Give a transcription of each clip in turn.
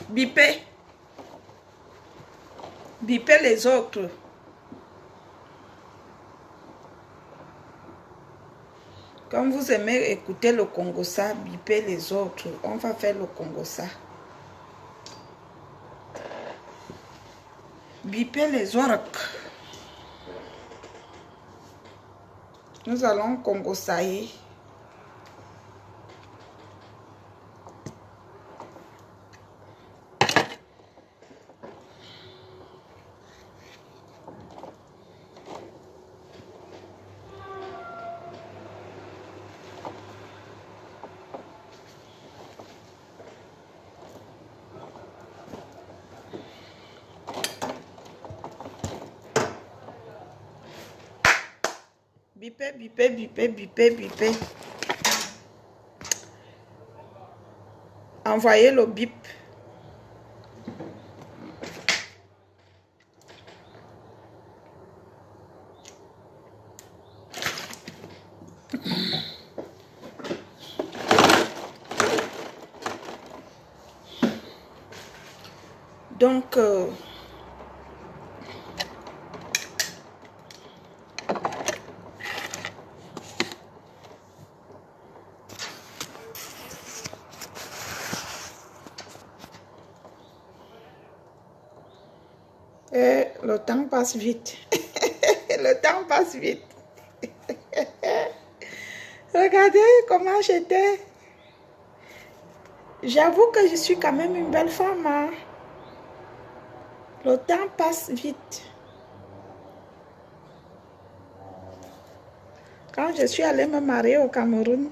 Bipez. Bipez les autres. Comme vous aimez écouter le Congossa, bipez les autres. On va faire le Congossa. Bipez les autres. Nous allons Congossailler. Bipez, bipez, bipez, bipez, bipez. Envoyez le bip. Donc, le temps passe vite. Le temps passe vite. Regardez comment j'étais. J'avoue que je suis quand même une belle femme. Hein? Le temps passe vite. Quand je suis allée me marier au Cameroun,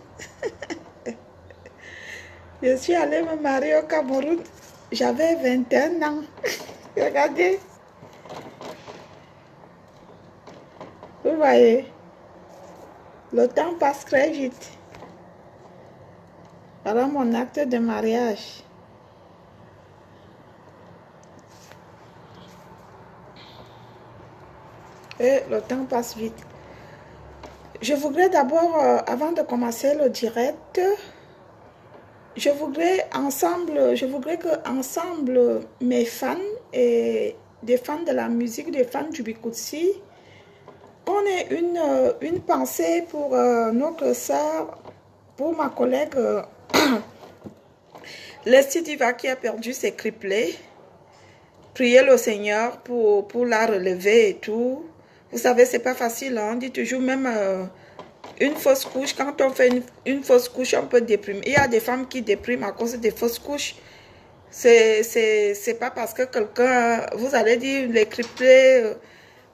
j'avais 21 ans. Regardez. Vous voyez, le temps passe très vite. Voilà mon acte de mariage. Et le temps passe vite. Je voudrais d'abord, avant de commencer le direct, je voudrais que ensemble mes fans et des fans de la musique, des fans du Bikutsi, on ait une pensée pour notre soeur, pour ma collègue Lestie Diva qui a perdu ses triplés. Priez le Seigneur pour la relever et tout. Vous savez, c'est pas facile. Hein? On dit toujours même une fausse couche. Quand on fait une fausse couche, on peut déprimer. Il y a des femmes qui dépriment à cause des fausses couches. C'est pas parce que quelqu'un, vous allez dire les triplés,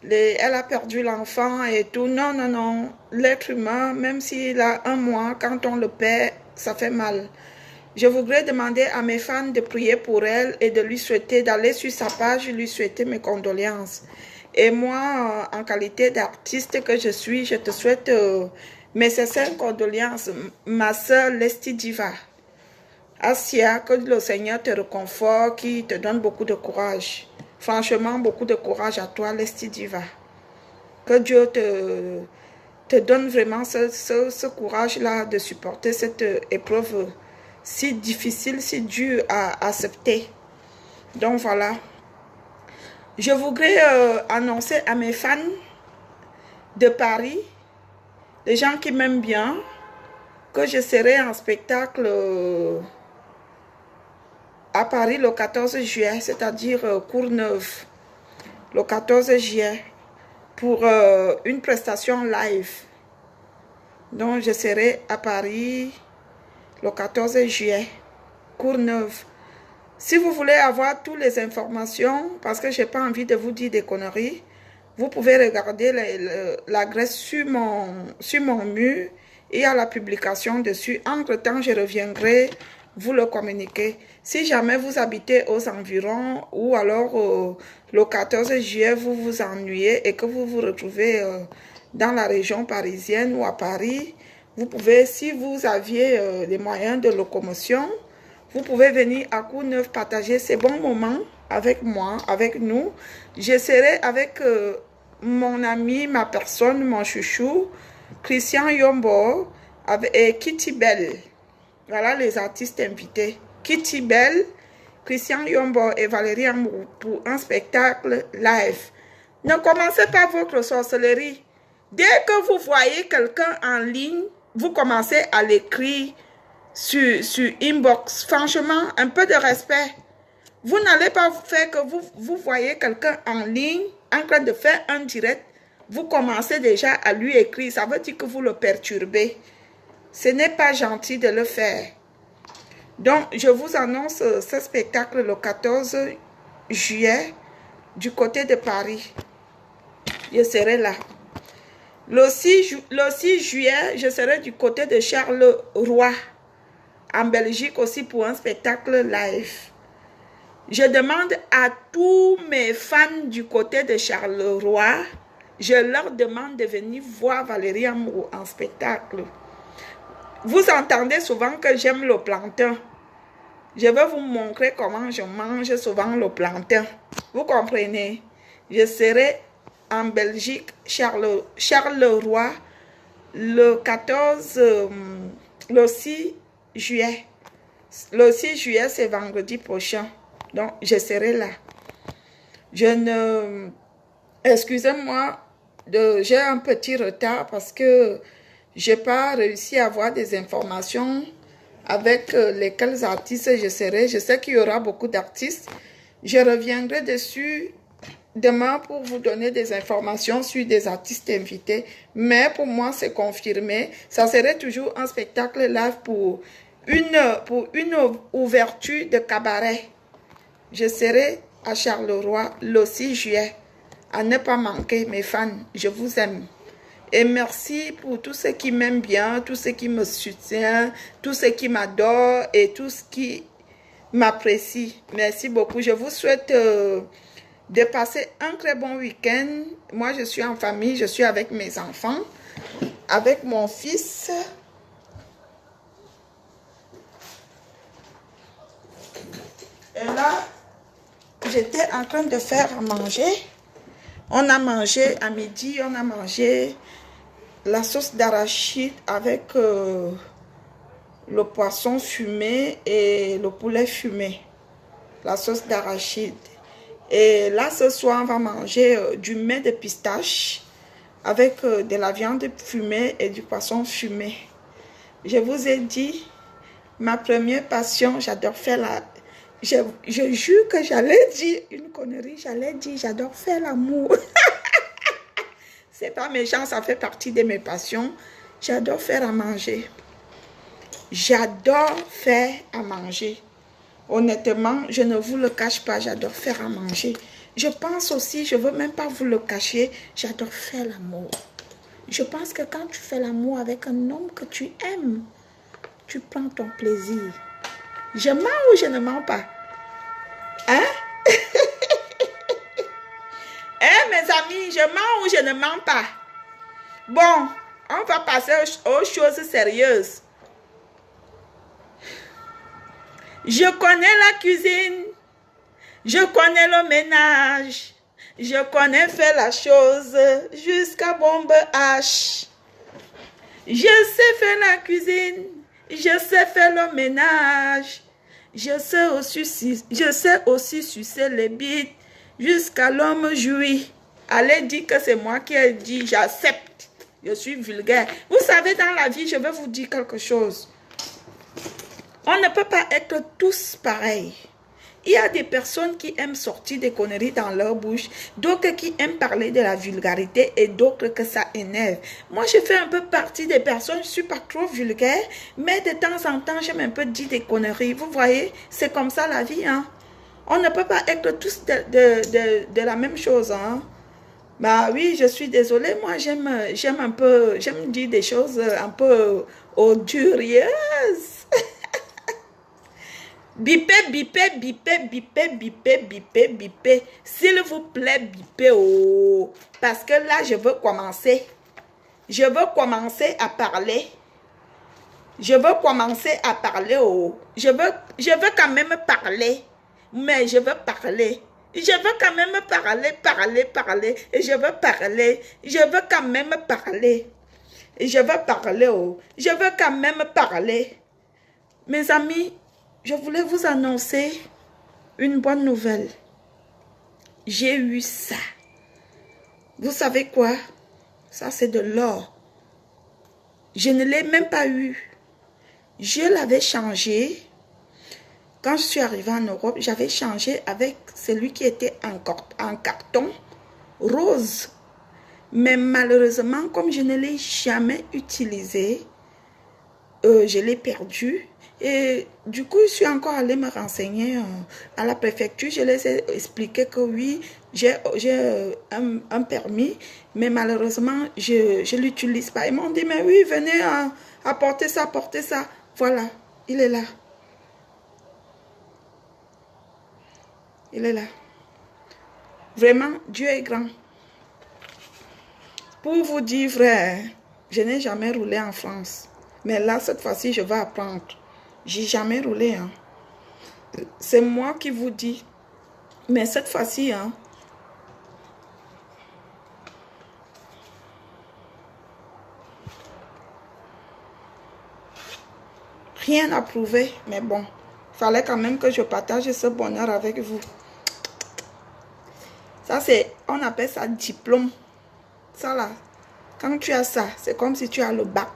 elle a perdu l'enfant et tout. Non, non, non. L'être humain, même s'il a un mois, quand on le perd, ça fait mal. Je voudrais demander à mes fans de prier pour elle et de lui souhaiter, d'aller sur sa page, lui souhaiter mes condoléances. Et moi, en qualité d'artiste que je suis, je te souhaite mes sincères condoléances, ma soeur Lestie Diva. Asia, que le Seigneur te réconforte, qui te donne beaucoup de courage. Franchement, beaucoup de courage à toi, Lestie Diva. Que Dieu te donne vraiment ce courage-là de supporter cette épreuve si difficile, si dur à accepter. Donc voilà. Je voudrais annoncer à mes fans de Paris, les gens qui m'aiment bien, que je serai en spectacle à Paris le 14 juillet, c'est-à-dire Courneuve, le 14 juillet, pour une prestation live. Donc je serai à Paris le 14 juillet, Courneuve. Si vous voulez avoir toutes les informations, parce que je n'ai pas envie de vous dire des conneries, vous pouvez regarder l'adresse sur mon mur. Il y a la publication dessus. Entre-temps, je reviendrai vous le communiquer. Si jamais vous habitez aux environs ou alors le 14 juillet, vous vous ennuyez et que vous vous retrouvez dans la région parisienne ou à Paris, vous pouvez, si vous aviez les moyens de locomotion, vous pouvez venir à Courneuve partager ces bons moments avec moi, avec nous. Je serai avec mon ami, ma personne, mon chouchou, Christian Yombo et Kitty Bell. Voilà les artistes invités. Kitty Bell Christian Yombo et Valérie Amour pour un spectacle live. Ne commencez pas votre sorcellerie. Dès que vous voyez quelqu'un en ligne, vous commencez à l'écrire sur inbox. Franchement, un peu de respect. Vous n'allez pas faire que vous voyez quelqu'un en ligne en train de faire un direct. Vous commencez déjà à lui écrire. Ça veut dire que vous le perturbez. Ce n'est pas gentil de le faire. Donc, je vous annonce ce spectacle le 14 juillet du côté de Paris. Je serai là. Le 6 juillet, je serai du côté de Charleroi, en Belgique aussi pour un spectacle live. Je demande à tous mes fans du côté de Charleroi, je leur demande de venir voir Valérie Amour en spectacle. Vous entendez souvent que j'aime le plantain. Je vais vous montrer comment je mange souvent le plantain. Vous comprenez? Je serai en Belgique, Charleroi, le 6 juillet. Le 6 juillet, c'est vendredi prochain. Donc, je serai là. Excusez-moi, j'ai un petit retard parce que je n'ai pas réussi à avoir des informations avec lesquels artistes je serai. Je sais qu'il y aura beaucoup d'artistes. Je reviendrai dessus demain pour vous donner des informations sur des artistes invités. Mais pour moi, c'est confirmé. Ça serait toujours un spectacle live pour une ouverture de cabaret. Je serai à Charleroi le 6 juillet. À ne pas manquer, mes fans. Je vous aime. Et merci pour tous ceux qui m'aiment bien, tous ceux qui me soutiennent, tous ceux qui m'adorent et tous qui m'apprécient. Merci beaucoup. Je vous souhaite de passer un très bon week-end. Moi, je suis en famille, je suis avec mes enfants, avec mon fils. Et là, j'étais en train de faire à manger. On a mangé à midi, on a mangé la sauce d'arachide avec le poisson fumé et le poulet fumé. La sauce d'arachide. Et là, ce soir, on va manger du mets de pistache avec de la viande fumée et du poisson fumé. Je vous ai dit, ma première passion, j'adore faire la... Je jure que j'allais dire une connerie, j'allais dire j'adore faire l'amour. C'est pas méchant, ça fait partie de mes passions. J'adore faire à manger. J'adore faire à manger. Honnêtement, je ne vous le cache pas, j'adore faire à manger. Je pense aussi, je ne veux même pas vous le cacher, j'adore faire l'amour. Je pense que quand tu fais l'amour avec un homme que tu aimes, tu prends ton plaisir. Je mens ou je ne mens pas? Hein? Mes amis, je mens ou je ne mens pas? Bon, on va passer aux choses sérieuses. Je connais la cuisine, je connais le ménage, je connais faire la chose jusqu'à bombe H. Je sais faire la cuisine, je sais faire le ménage, je sais aussi sucer les bites jusqu'à l'homme jouit. Allez dire que c'est moi qui ai dit, j'accepte, je suis vulgaire. Vous savez, dans la vie, je vais vous dire quelque chose. On ne peut pas être tous pareils. Il y a des personnes qui aiment sortir des conneries dans leur bouche, d'autres qui aiment parler de la vulgarité et d'autres que ça énerve. Moi, je fais un peu partie des personnes, je ne suis pas trop vulgaire, mais de temps en temps, j'aime un peu dire des conneries. Vous voyez, c'est comme ça la vie. Hein? On ne peut pas être tous de la même chose. Hein? Bah oui, je suis désolée, moi j'aime dire des choses un peu odurieuses. Bipez, bipez, bipez, bipez, bipez, bipez, bipez. S'il vous plaît, bipez. Oh. Parce que là, je veux commencer. Je veux commencer à parler. Je veux commencer à parler. Oh. Je veux quand même parler. Mais je veux parler. Je veux quand même parler. Et je veux parler. Je veux quand même parler. Et je veux parler. Oh. Je veux quand même parler. Mes amis, je voulais vous annoncer une bonne nouvelle. J'ai eu ça. Vous savez quoi? Ça, c'est de l'or. Je ne l'ai même pas eu. Je l'avais changé. Quand je suis arrivée en Europe, j'avais changé avec celui qui était en carton rose. Mais malheureusement, comme je ne l'ai jamais utilisé, je l'ai perdu. Et du coup, je suis encore allée me renseigner à la préfecture. Je les ai expliqué que oui, j'ai un permis, mais malheureusement, je ne l'utilise pas. Ils m'ont dit, mais oui, venez apporter ça, porter ça. Voilà, il est là. Il est là. Vraiment, Dieu est grand. Pour vous dire vrai, je n'ai jamais roulé en France. Mais là, cette fois-ci, je vais apprendre. J'ai jamais roulé. Hein. C'est moi qui vous dis. Mais cette fois-ci, hein, rien à prouver. Mais bon, il fallait quand même que je partage ce bonheur avec vous. Ça, c'est, on appelle ça diplôme. Ça là, quand tu as ça, c'est comme si tu as le bac.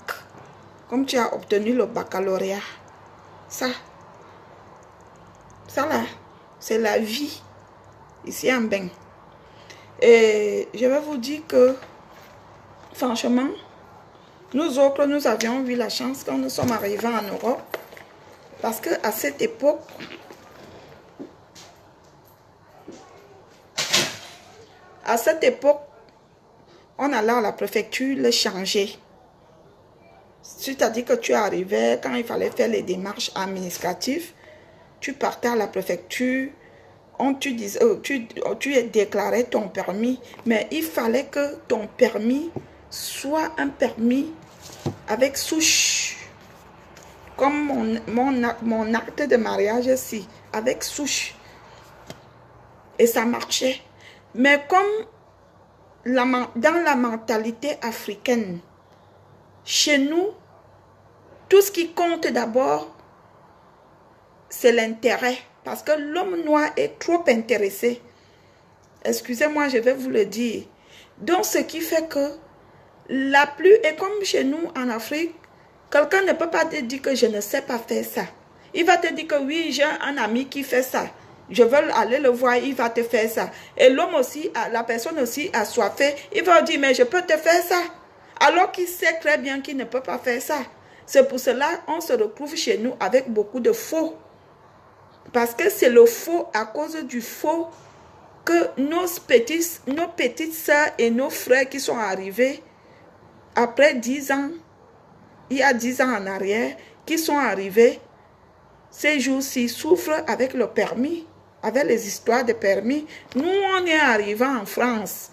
Comme tu as obtenu le baccalauréat. Ça là, c'est la vie. Ici en Bain. Et je vais vous dire que, franchement, nous autres, nous avions eu la chance quand nous sommes arrivés en Europe. Parce qu'à cette époque, on allait à la préfecture le changer. C'est-à-dire que tu arrivais, quand il fallait faire les démarches administratives, tu partais à la préfecture, tu déclarais ton permis, mais il fallait que ton permis soit un permis avec souche. Comme mon acte de mariage ici, avec souche. Et ça marchait. Mais comme dans la mentalité africaine, chez nous, tout ce qui compte d'abord, c'est l'intérêt. Parce que l'homme noir est trop intéressé. Excusez-moi, je vais vous le dire. Donc, ce qui fait que et comme chez nous en Afrique, quelqu'un ne peut pas te dire que je ne sais pas faire ça. Il va te dire que oui, j'ai un ami qui fait ça. Je veux aller le voir, il va te faire ça. Et l'homme aussi, la personne aussi assoiffée, il va dire, mais je peux te faire ça. Alors qu'il sait très bien qu'il ne peut pas faire ça. C'est pour cela qu'on se retrouve chez nous avec beaucoup de faux. Parce que c'est le faux, à cause du faux, que nos petites sœurs et nos frères qui sont arrivés après 10 ans, il y a 10 ans en arrière, qui sont arrivés, ces jours-ci souffrent avec le permis, avec les histoires de permis. Nous, on est arrivés en France.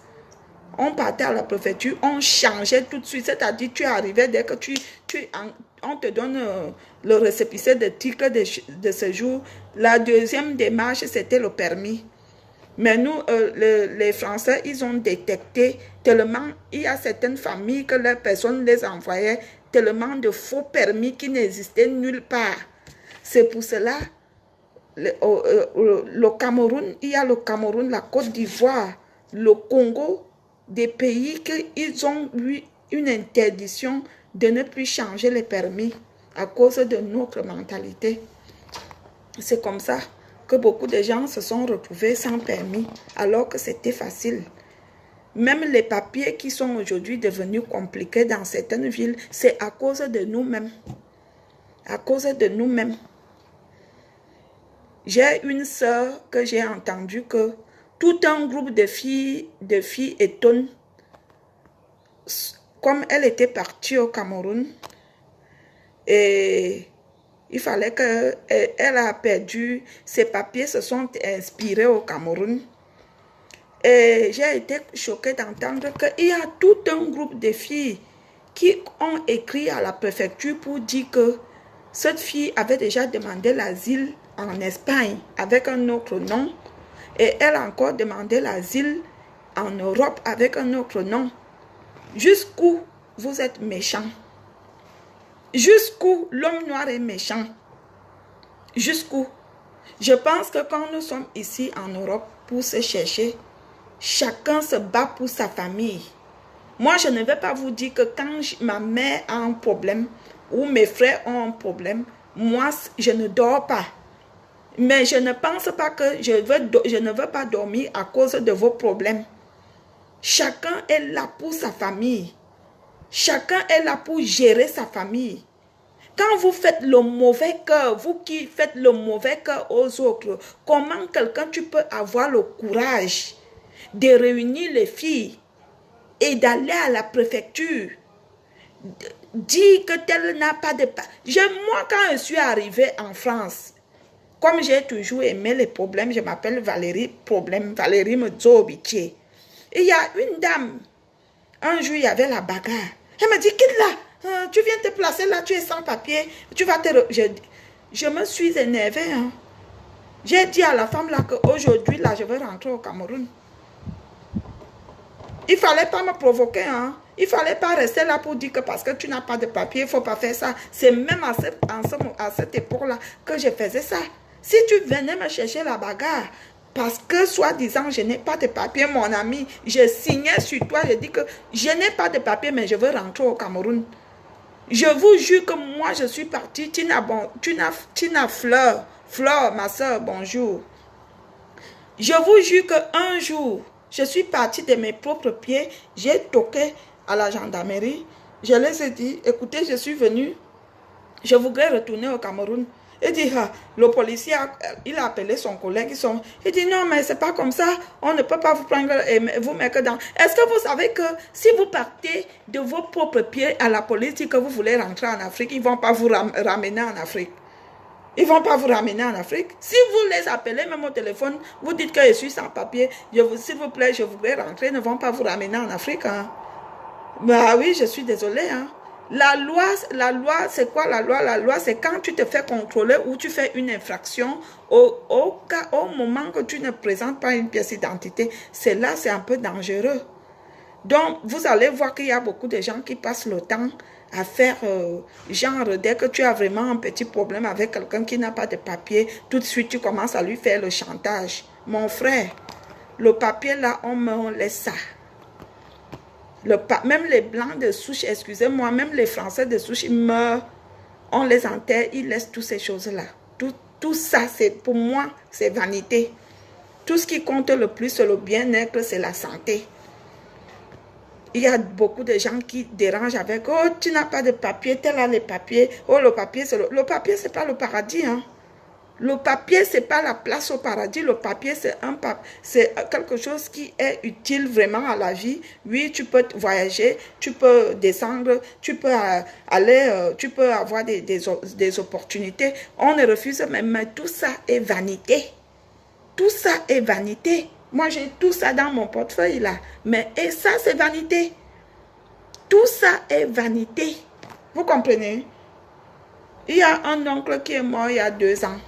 On partait à la préfecture, on changeait tout de suite. C'est-à-dire, tu arrivais dès que on te donne le récépissé de titre de séjour. La deuxième démarche, c'était le permis. Mais nous, les Français, ils ont détecté tellement, il y a certaines familles que les personnes les envoyaient tellement de faux permis qui n'existaient nulle part. C'est pour cela, le Cameroun, il y a le Cameroun, la Côte d'Ivoire, le Congo, des pays qui ont eu une interdiction de ne plus changer les permis à cause de notre mentalité. C'est comme ça que beaucoup de gens se sont retrouvés sans permis, alors que c'était facile. Même les papiers qui sont aujourd'hui devenus compliqués dans certaines villes, c'est à cause de nous-mêmes. À cause de nous-mêmes. J'ai une sœur que j'ai entendu que tout un groupe de filles étonnent. Comme elle était partie au Cameroun, et il fallait elle a perdu, ses papiers se sont inspirés au Cameroun. Et j'ai été choquée d'entendre qu'il y a tout un groupe de filles qui ont écrit à la préfecture pour dire que cette fille avait déjà demandé l'asile en Espagne avec un autre nom. Et elle a encore demandé l'asile en Europe avec un autre nom. Jusqu'où vous êtes méchant? Jusqu'où l'homme noir est méchant? Jusqu'où? Je pense que quand nous sommes ici en Europe pour se chercher, chacun se bat pour sa famille. Moi, je ne vais pas vous dire que quand ma mère a un problème ou mes frères ont un problème, moi, je ne dors pas. Mais je ne pense pas que je ne veux pas dormir à cause de vos problèmes. Chacun est là pour sa famille. Chacun est là pour gérer sa famille. Quand vous faites le mauvais cœur, vous qui faites le mauvais cœur aux autres, comment quelqu'un tu peux avoir le courage de réunir les filles et d'aller à la préfecture, dire que tel n'a pas de... Moi, quand je suis arrivée en France, comme j'ai toujours aimé les problèmes, je m'appelle Valérie Valérie Mzobiché. Il y a une dame, un jour, il y avait la bagarre. Elle me dit, quitte là, tu viens te placer là, tu es sans papier, tu vas te... Je me suis énervée. Hein. J'ai dit à la femme là qu'aujourd'hui, là, je vais rentrer au Cameroun. Il ne fallait pas me provoquer. Hein. Il ne fallait pas rester là pour dire que parce que tu n'as pas de papier, il ne faut pas faire ça. C'est même à cette époque-là que je faisais ça. Si tu venais me chercher la bagarre, parce que soi-disant, je n'ai pas de papier, mon ami, je signais sur toi, je dis que je n'ai pas de papier, mais je veux rentrer au Cameroun. Je vous jure que moi, je suis partie. Tina Fleur, ma soeur, bonjour. Je vous jure qu'un jour, je suis partie de mes propres pieds, j'ai toqué à la gendarmerie. Je les ai dit, écoutez, je suis venue, je voudrais retourner au Cameroun. Il dit, le policier, il a appelé son collègue. Il dit, non, mais c'est pas comme ça. On ne peut pas vous prendre et vous mettre dans... Est-ce que vous savez que si vous partez de vos propres pieds à la police et que vous voulez rentrer en Afrique, ils ne vont pas vous ramener en Afrique. Ils ne vont pas vous ramener en Afrique. Si vous les appelez même au téléphone, vous dites que je suis sans papier, s'il vous plaît, je voudrais rentrer, ils ne vont pas vous ramener en Afrique. Hein. Bah oui, je suis désolée. Hein. La loi, c'est quoi la loi? La loi, c'est quand tu te fais contrôler ou tu fais une infraction, au moment que tu ne présentes pas une pièce d'identité, c'est là, c'est un peu dangereux. Donc, vous allez voir qu'il y a beaucoup de gens qui passent le temps à faire, genre, dès que tu as vraiment un petit problème avec quelqu'un qui n'a pas de papier, tout de suite, tu commences à lui faire le chantage. Mon frère, le papier là, on laisse ça. Même les blancs de souche, excusez-moi, même les français de souche, ils meurent, on les enterre, ils laissent toutes ces choses-là. Tout ça, pour moi, c'est vanité. Tout ce qui compte le plus, c'est le bien-être, c'est la santé. Il y a beaucoup de gens qui dérangent avec, oh, tu n'as pas de papier, tel a les papiers, oh, le papier, le papier, c'est pas le paradis, hein. Le papier, ce n'est pas la place au paradis. Le papier, c'est quelque chose qui est utile vraiment à la vie. Oui, tu peux voyager, tu peux descendre, tu peux aller, tu peux avoir des opportunités. On ne refuse même, mais tout ça est vanité. Tout ça est vanité. Moi, j'ai tout ça dans mon portefeuille là. Et ça, c'est vanité. Tout ça est vanité. Vous comprenez? Il y a un oncle qui est mort il y a 2 ans.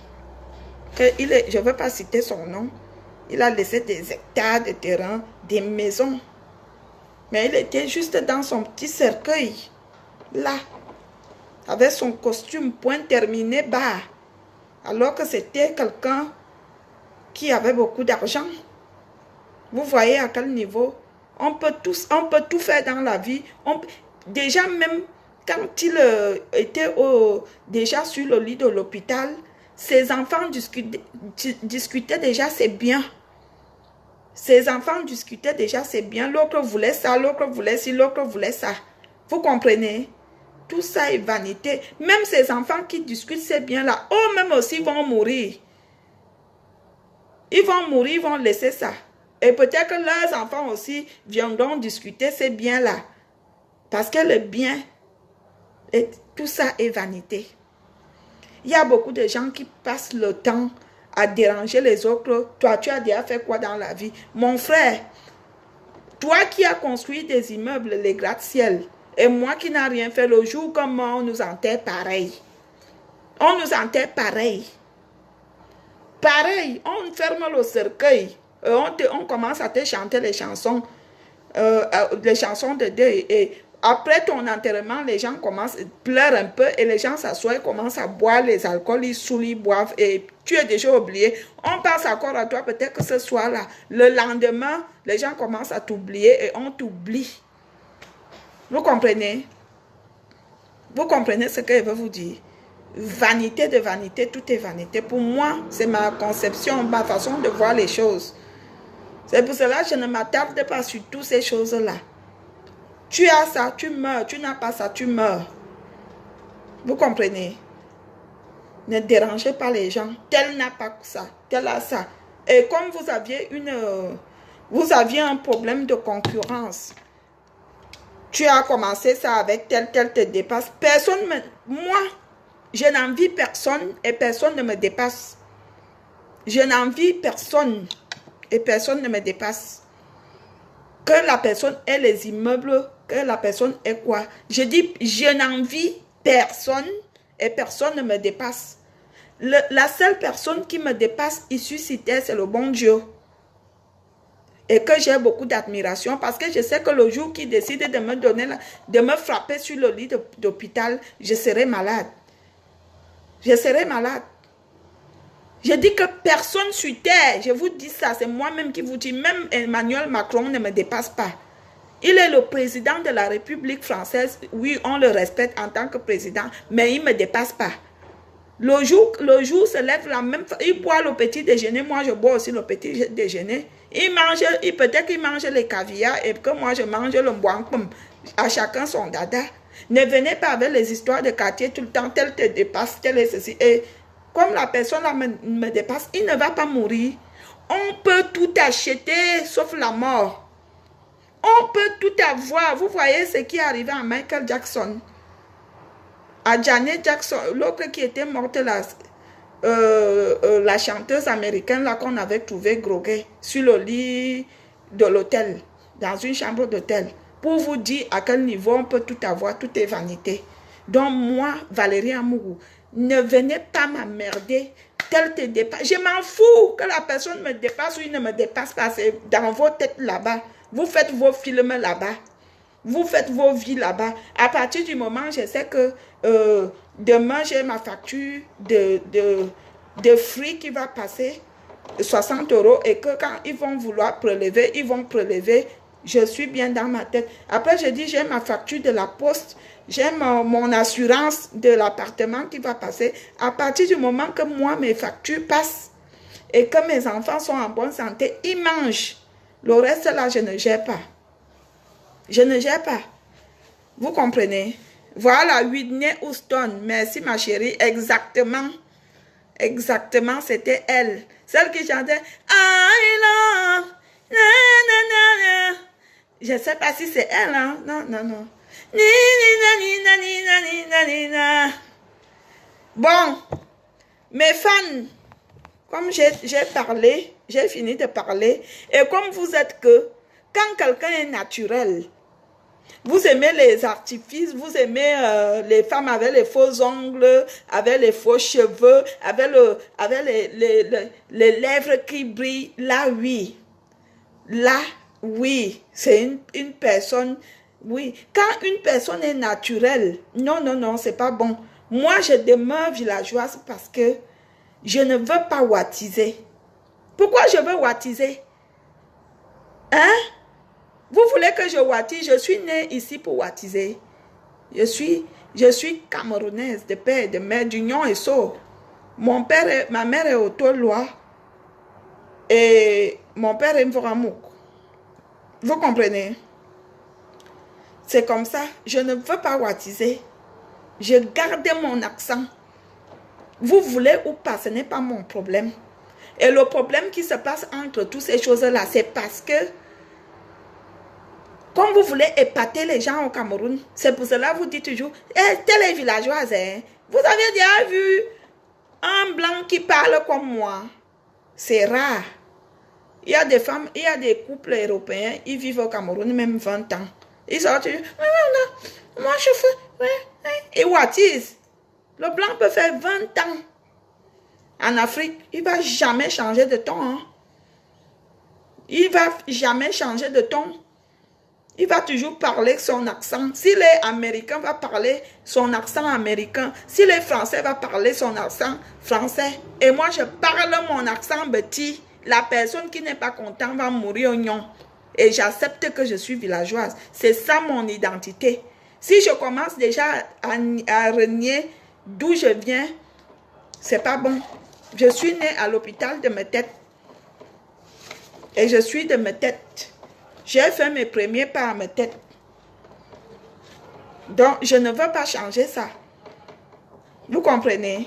Je ne veux pas citer son nom. Il a laissé des hectares de terrain, des maisons. Mais il était juste dans son petit cercueil. Là. Avec son costume point terminé bas. Alors que c'était quelqu'un qui avait beaucoup d'argent. Vous voyez à quel niveau? On peut tout faire dans la vie. Déjà même quand il était déjà sur le lit de l'hôpital, ses enfants discutaient déjà, c'est bien. Ses enfants discutaient déjà, c'est bien. L'autre voulait ça, l'autre voulait ci, l'autre voulait ça. Vous comprenez? Tout ça est vanité. Même ces enfants qui discutent, c'est bien là. Oh, même aussi, ils vont mourir. Ils vont mourir, ils vont laisser ça. Et peut-être que leurs enfants aussi viendront discuter, c'est bien là. Parce que le bien, tout ça est vanité. Il y a beaucoup de gens qui passent le temps à déranger les autres. Toi, tu as déjà fait quoi dans la vie? Mon frère, toi qui as construit des immeubles, les gratte-ciel, et moi qui n'ai rien fait, le jour comme on nous enterre pareil. On nous enterre pareil. Pareil, on ferme le cercueil. On commence à te chanter les chansons de deuil. Et Après ton enterrement, les gens pleurent un peu et les gens s'assoient, commencent à boire les alcools, ils saoulent, ils boivent et tu es déjà oublié. On pense encore à toi peut-être que ce soir-là. Le lendemain, les gens commencent à t'oublier et on t'oublie. Vous comprenez? Vous comprenez ce que je veux vous dire? Vanité de vanité, tout est vanité. Pour moi, c'est ma conception, ma façon de voir les choses. C'est pour cela que je ne m'attarde pas sur toutes ces choses-là. Tu as ça, tu meurs. Tu n'as pas ça, tu meurs. Vous comprenez? Ne dérangez pas les gens. Tel n'a pas ça, tel a ça. Et comme vous aviez un problème de concurrence, tu as commencé ça avec tel te dépasse. Moi, je n'envie personne et personne ne me dépasse. Je n'envie personne et personne ne me dépasse. Que la personne ait les immeubles, que la personne ait quoi. Je dis, je n'envie personne et personne ne me dépasse. La seule personne qui me dépasse ici sur terre, c'est le bon Dieu. Et que j'ai beaucoup d'admiration parce que je sais que le jour qu'il décide de me donner, de me frapper sur le lit d'hôpital, je serai malade. Je serai malade. Je dis que personne sur terre, je vous dis ça, c'est moi-même qui vous dis, même Emmanuel Macron ne me dépasse pas. Il est le président de la République française. Oui, on le respecte en tant que président, mais il ne me dépasse pas. Le jour se lève la même fois. Il boit le petit déjeuner, moi je bois aussi le petit déjeuner. Peut-être qu'il mange les caviars et que moi je mange le bois-pomme. À chacun son dada. Ne venez pas avec les histoires de quartier tout le temps, tel te dépasse, tel est ceci. Et comme la personne là me dépasse, il ne va pas mourir. On peut tout acheter sauf la mort. On peut tout avoir. Vous voyez ce qui est arrivé à Michael Jackson. À Janet Jackson, l'autre qui était morte là, la chanteuse américaine là qu'on avait trouvé droguée sur le lit de l'hôtel, dans une chambre d'hôtel. Pour vous dire à quel niveau on peut tout avoir, tout est vanité. Donc moi, Valérie Amourou, ne venez pas m'emmerder, tel te dépasse. Je m'en fous que la personne me dépasse ou il ne me dépasse pas, c'est dans vos têtes là-bas. Vous faites vos films là-bas. Vous faites vos vies là-bas. À partir du moment, je sais que demain, j'ai ma facture de fruits qui va passer 60 € et que quand ils vont vouloir prélever, ils vont prélever. Je suis bien dans ma tête. Après, je dis, j'ai ma facture de la poste, j'ai mon assurance de l'appartement qui va passer. À partir du moment que moi, mes factures passent et que mes enfants sont en bonne santé, ils mangent. Le reste là, je ne gère pas. Je ne gère pas. Vous comprenez? Voilà, Whitney Houston. Merci ma chérie. Exactement. Exactement, c'était elle. Celle qui chantait I love. Na, na, na, na. Je ne sais pas si c'est elle, hein? Non, non, non. Ni, ni, na, ni, na, ni, na, ni, na. Bon, mes fans, comme j'ai parlé, j'ai fini de parler, et comme vous êtes que, quand quelqu'un est naturel, vous aimez les artifices, vous aimez les femmes avec les faux ongles, avec les faux cheveux, avec les lèvres qui brillent, là oui. Là, oui, c'est une personne, oui. Quand une personne est naturelle, non, non, non, c'est pas bon. Moi, je demeure villageoise parce que je ne veux pas wattiser. Pourquoi je veux wattiser? Hein? Vous voulez que je wattise? Je suis née ici pour wattiser. Je suis camerounaise de père et de mère, d'union et saut. Ma mère est Auto-Loire et mon père est Mvoramouk. Vous comprenez? C'est comme ça. Je ne veux pas wattiser. Je garde mon accent. Vous voulez ou pas, ce n'est pas mon problème. Et le problème qui se passe entre toutes ces choses-là, c'est parce que comme vous voulez épater les gens au Cameroun, c'est pour cela que vous dites toujours, telle est villageoise, hein? Vous avez déjà vu un blanc qui parle comme moi? C'est rare. Il y a des femmes, il y a des couples européens, ils vivent au Cameroun même 20 ans. Ils sortent, moi je fais, et what is? Le blanc peut faire 20 ans. En Afrique, il ne va jamais changer de ton. Hein? Il ne va jamais changer de ton. Il va toujours parler son accent. S'il est américain, va parler son accent américain. S'il est français, va parler son accent français. Et moi, je parle mon accent petit. La personne qui n'est pas contente va mourir au nion. Et j'accepte que je suis villageoise. C'est ça mon identité. Si je commence déjà à renier d'où je viens, c'est pas bon. Je suis née à l'hôpital de Metet. Et je suis de Metet. J'ai fait mes premiers pas à Metet. Donc, je ne veux pas changer ça. Vous comprenez?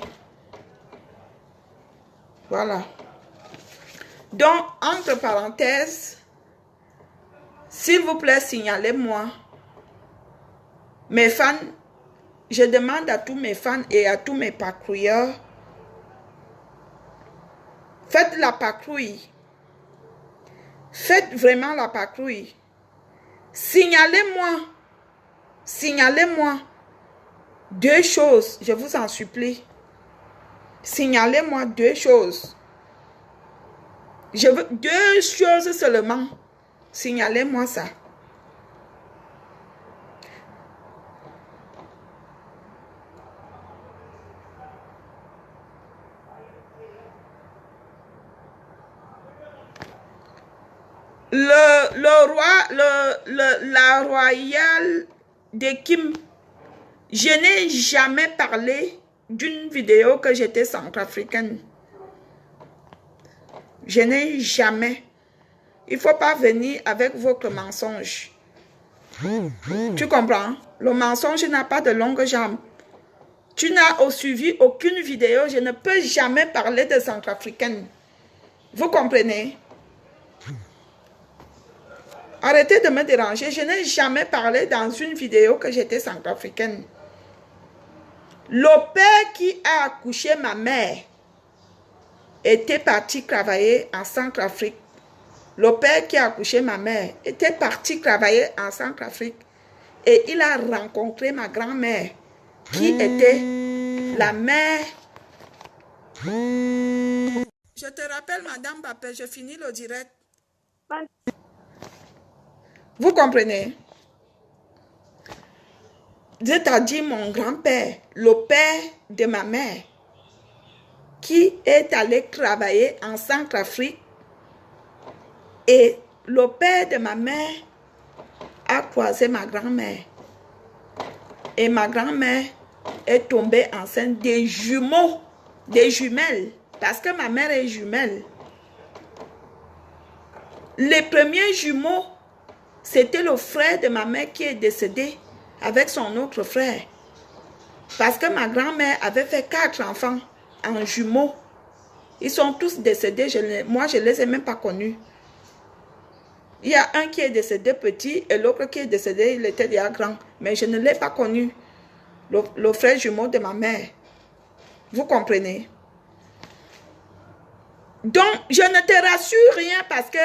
Voilà. Donc, entre parenthèses, s'il vous plaît, signalez-moi. Mes fans, je demande à tous mes fans et à tous mes patrouilleurs, faites la patrouille. Faites vraiment la patrouille. Signalez-moi. Signalez-moi 2 choses, je vous en supplie. Signalez-moi 2 choses. Je veux 2 choses seulement. Signalez-moi ça. La royale de Kim, je n'ai jamais parlé d'une vidéo que j'étais centrafricaine. Je n'ai jamais. Il ne faut pas venir avec votre mensonge. Tu comprends? Le mensonge n'a pas de longues jambes. Tu n'as suivi aucune vidéo. Je ne peux jamais parler de centrafricaine. Vous comprenez? Arrêtez de me déranger. Je n'ai jamais parlé dans une vidéo que j'étais centrafricaine. Le père qui a accouché ma mère était parti travailler en Centrafrique. Le père qui a accouché ma mère était parti travailler en Centrafrique. Et il a rencontré ma grand-mère qui était la mère. Je te rappelle, Madame Bappé, je finis le direct. Vous comprenez? C'est-à-dire mon grand-père, le père de ma mère, qui est allé travailler en Centrafrique. Et le père de ma mère a croisé ma grand-mère. Et ma grand-mère est tombée enceinte des jumeaux, des jumelles, parce que ma mère est jumelle. Les premiers jumeaux, c'était le frère de ma mère qui est décédé avec son autre frère. Parce que ma grand-mère avait fait 4 enfants en jumeaux. Ils sont tous décédés. Moi, je ne les ai même pas connus. Il y a un qui est décédé petit et l'autre qui est décédé, il était déjà grand. Mais je ne l'ai pas connu. Le frère jumeau de ma mère. Vous comprenez? Donc, je ne te rassure rien parce que,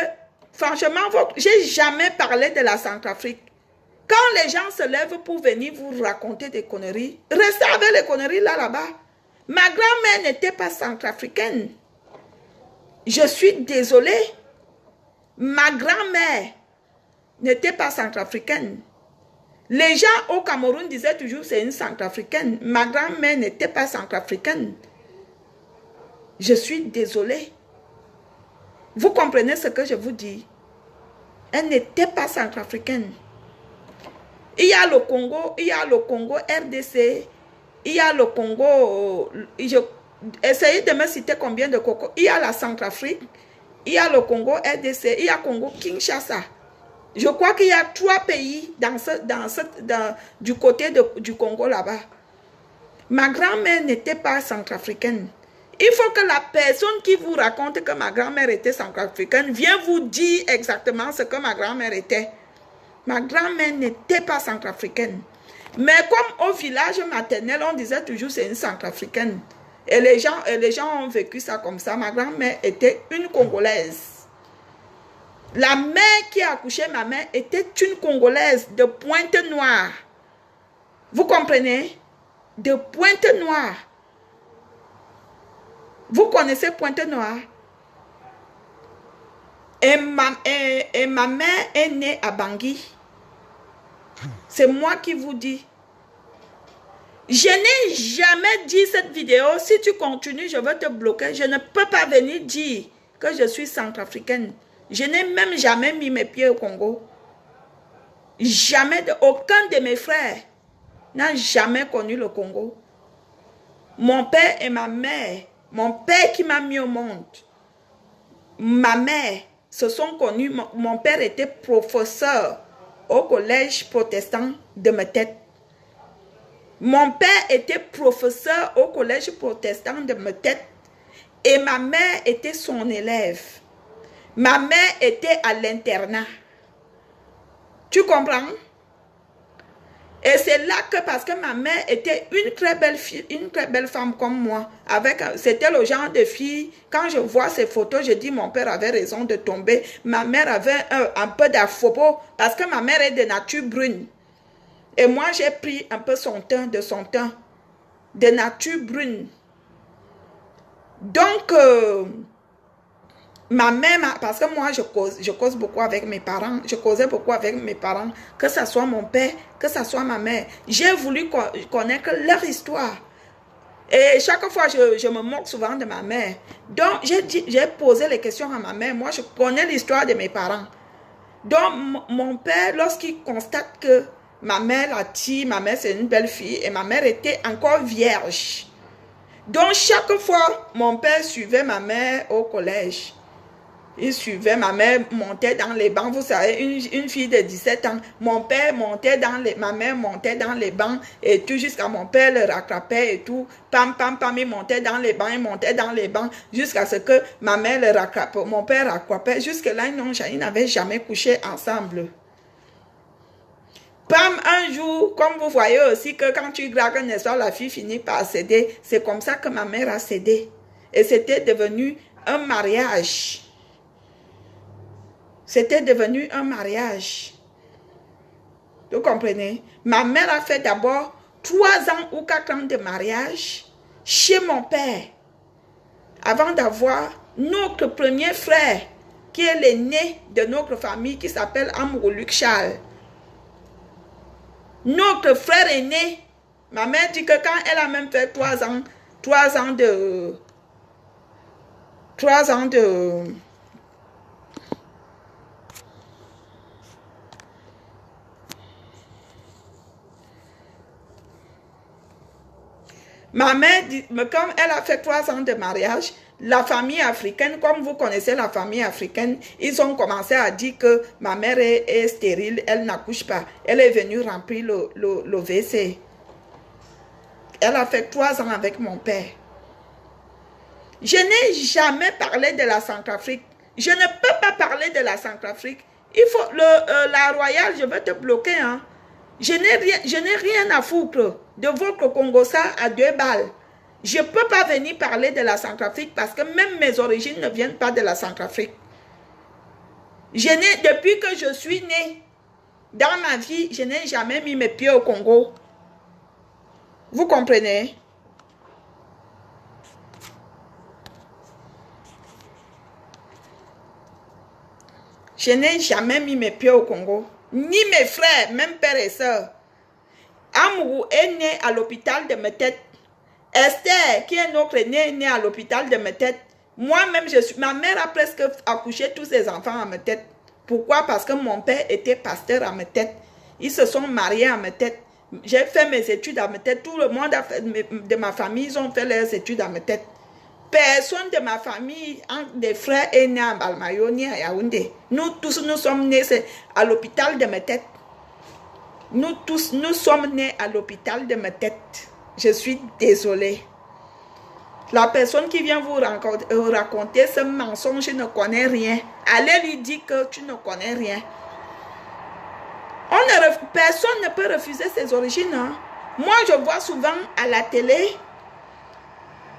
franchement, je n'ai jamais parlé de la Centrafrique. Quand les gens se lèvent pour venir vous raconter des conneries, restez avec les conneries là-bas. Ma grand-mère n'était pas centrafricaine. Je suis désolée. Ma grand-mère n'était pas centrafricaine. Les gens au Cameroun disaient toujours c'est une centrafricaine. Ma grand-mère n'était pas centrafricaine. Je suis désolée. Vous comprenez ce que je vous dis? Elle n'était pas centrafricaine. Il y a le Congo RDC, il y a le Congo, essayez de me citer combien de Congo. Il y a la Centrafrique, il y a le Congo RDC, il y a le Congo Kinshasa. Je crois qu'il y a 3 pays du côté du Congo là-bas. Ma grand-mère n'était pas centrafricaine. Il faut que la personne qui vous raconte que ma grand-mère était centrafricaine vienne vous dire exactement ce que ma grand-mère était. Ma grand-mère n'était pas centrafricaine. Mais comme au village maternel, on disait toujours c'est une centrafricaine. Et les gens ont vécu ça comme ça. Ma grand-mère était une Congolaise. La mère qui a accouché ma mère était une Congolaise de Pointe-Noire. Vous comprenez? De Pointe-Noire. Vous connaissez Pointe-Noire? Et ma mère est née à Bangui. C'est moi qui vous dis. Je n'ai jamais dit cette vidéo. Si tu continues, je vais te bloquer. Je ne peux pas venir dire que je suis centrafricaine. Je n'ai même jamais mis mes pieds au Congo. Jamais, aucun de mes frères n'a jamais connu le Congo. Mon père et ma mère, mon père qui m'a mis au monde, ma mère se sont connus. Mon père était professeur au collège protestant de Metet. Mon père était professeur au collège protestant de Metet et ma mère était son élève. Ma mère était à l'internat. Tu comprends? Et c'est là que, parce que ma mère était une très belle fille, une très belle femme comme moi. C'était le genre de fille, quand je vois ces photos, je dis mon père avait raison de tomber. Ma mère avait un peu d'affobo, parce que ma mère est de nature brune. Et moi, j'ai pris un peu son teint, de nature brune. Donc, ma mère, parce que moi, je cause beaucoup avec mes parents. Je causais beaucoup avec mes parents, que ce soit mon père, que ce soit ma mère. J'ai voulu connaître leur histoire. Et chaque fois, je me moque souvent de ma mère. Donc, j'ai posé les questions à ma mère. Moi, je connais l'histoire de mes parents. Donc, mon père, lorsqu'il constate que ma mère l'a dit, ma mère c'est une belle fille, et ma mère était encore vierge. Donc, chaque fois, mon père suivait ma mère au collège. Il suivait, ma mère montait dans les bancs. Vous savez, une fille de 17 ans, mon père montait ma mère montait dans les bancs et tout jusqu'à mon père le rattrapait et tout. Pam, pam, pam, il montait dans les bancs, jusqu'à ce que ma mère le rattrapait. Mon père rattrapait. Jusque-là, ils n'avaient jamais couché ensemble. Pam, un jour, comme vous voyez aussi que quand tu dragues, n'est-ce pas, la fille finit par céder. C'est comme ça que ma mère a cédé. Et c'était devenu un mariage. C'était devenu un mariage. Vous comprenez? Ma mère a fait d'abord 3 ans ou 4 ans de mariage chez mon père. Avant d'avoir notre premier frère, qui est l'aîné de notre famille, qui s'appelle Amrouluc Charles. Notre frère aîné, ma mère dit que quand elle a même fait 3 ans de ma mère dit, comme elle a fait 3 ans de mariage, la famille africaine, comme vous connaissez la famille africaine, ils ont commencé à dire que ma mère est stérile, elle n'accouche pas. Elle est venue remplir le WC. Elle a fait 3 ans avec mon père. Je n'ai jamais parlé de la Centrafrique. Je ne peux pas parler de la Centrafrique. Il faut, la royale, je vais te bloquer, hein. Je n'ai rien à foutre de votre Congo-Ça à 2 balles. Je ne peux pas venir parler de la Centrafrique parce que même mes origines ne viennent pas de la Centrafrique. Depuis que je suis née, dans ma vie, je n'ai jamais mis mes pieds au Congo. Vous comprenez? Je n'ai jamais mis mes pieds au Congo. Ni mes frères, même père et soeur. Amrou est né à l'hôpital de Metet. Esther, qui est notre aînée, est née à l'hôpital de Metet. Moi-même, ma mère a presque accouché tous ses enfants à Metet. Pourquoi? Parce que mon père était pasteur à Metet. Ils se sont mariés à Metet. J'ai fait mes études à Metet. Tout le monde de ma famille, ils ont fait leurs études à Metet. Personne de ma famille, des frères, est né à Balmayo ni à Yaoundé. Nous tous, nous sommes nés à l'hôpital de Metet. Nous tous, nous sommes nés à l'hôpital de Metet. Je suis désolée. La personne qui vient vous raconter ce mensonge ne connaît rien. Allez lui dire que tu ne connais rien. Personne ne peut refuser ses origines. Hein. Moi, je vois souvent à la télé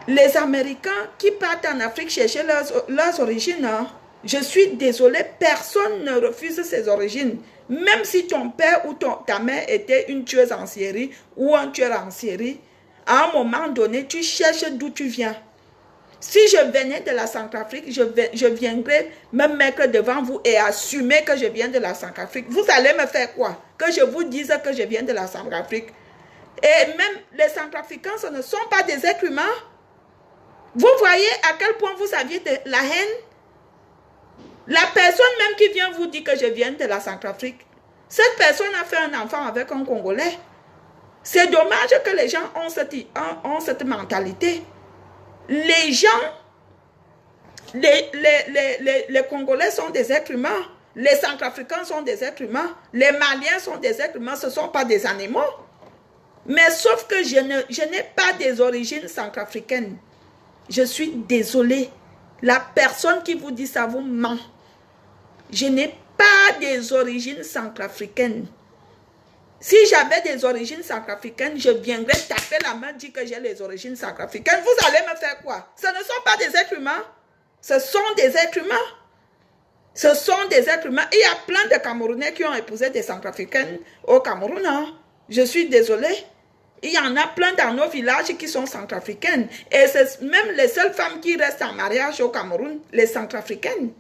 les Américains qui partent en Afrique chercher leurs origines. Hein. Je suis désolée, personne ne refuse ses origines. Même si ton père ou ta mère était une tueuse en série ou un tueur en série, à un moment donné, tu cherches d'où tu viens. Si je venais de la Centrafrique, je viendrais me mettre devant vous et assumer que je viens de la Centrafrique. Vous allez me faire quoi? Que je vous dise que je viens de la Centrafrique. Et même les Centrafricains, ce ne sont pas des êtres humains. Vous voyez à quel point vous aviez de la haine? La personne même qui vient vous dire que je viens de la Centrafrique, cette personne a fait un enfant avec un Congolais. C'est dommage que les gens ont cette mentalité. Les gens, les Congolais sont des êtres humains. Les Centrafricains sont des êtres humains. Les Maliens sont des êtres humains. Ce ne sont pas des animaux. Mais sauf que je n'ai pas des origines centrafricaines. Je suis désolée. La personne qui vous dit ça vous ment. Je n'ai pas des origines centrafricaines. Si j'avais des origines centrafricaines, je viendrais taper la main, dire que j'ai les origines centrafricaines. Vous allez me faire quoi? Ce ne sont pas des êtres humains. Ce sont des êtres humains. Ce sont des êtres humains. Il y a plein de Camerounais qui ont épousé des Centrafricaines au Cameroun. Hein? Je suis désolée. Il y en a plein dans nos villages qui sont centrafricaines. Et c'est même les seules femmes qui restent en mariage au Cameroun, les centrafricaines.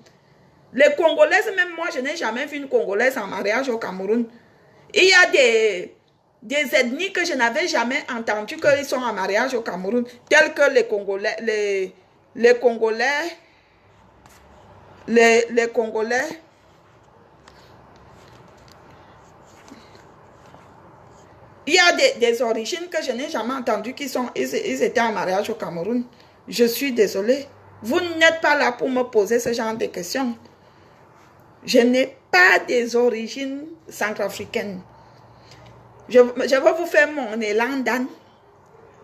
Les Congolaises, même moi, je n'ai jamais vu une Congolaise en mariage au Cameroun. Il y a des ethnies que je n'avais jamais entendu qu'ils sont en mariage au Cameroun, tels que les Congolais, les Congolais. Il y a des origines que je n'ai jamais entendues ils étaient en mariage au Cameroun. Je suis désolée. Vous n'êtes pas là pour me poser ce genre de questions. Je n'ai pas des origines centrafricaines. Je vais vous faire mon élan d'âne.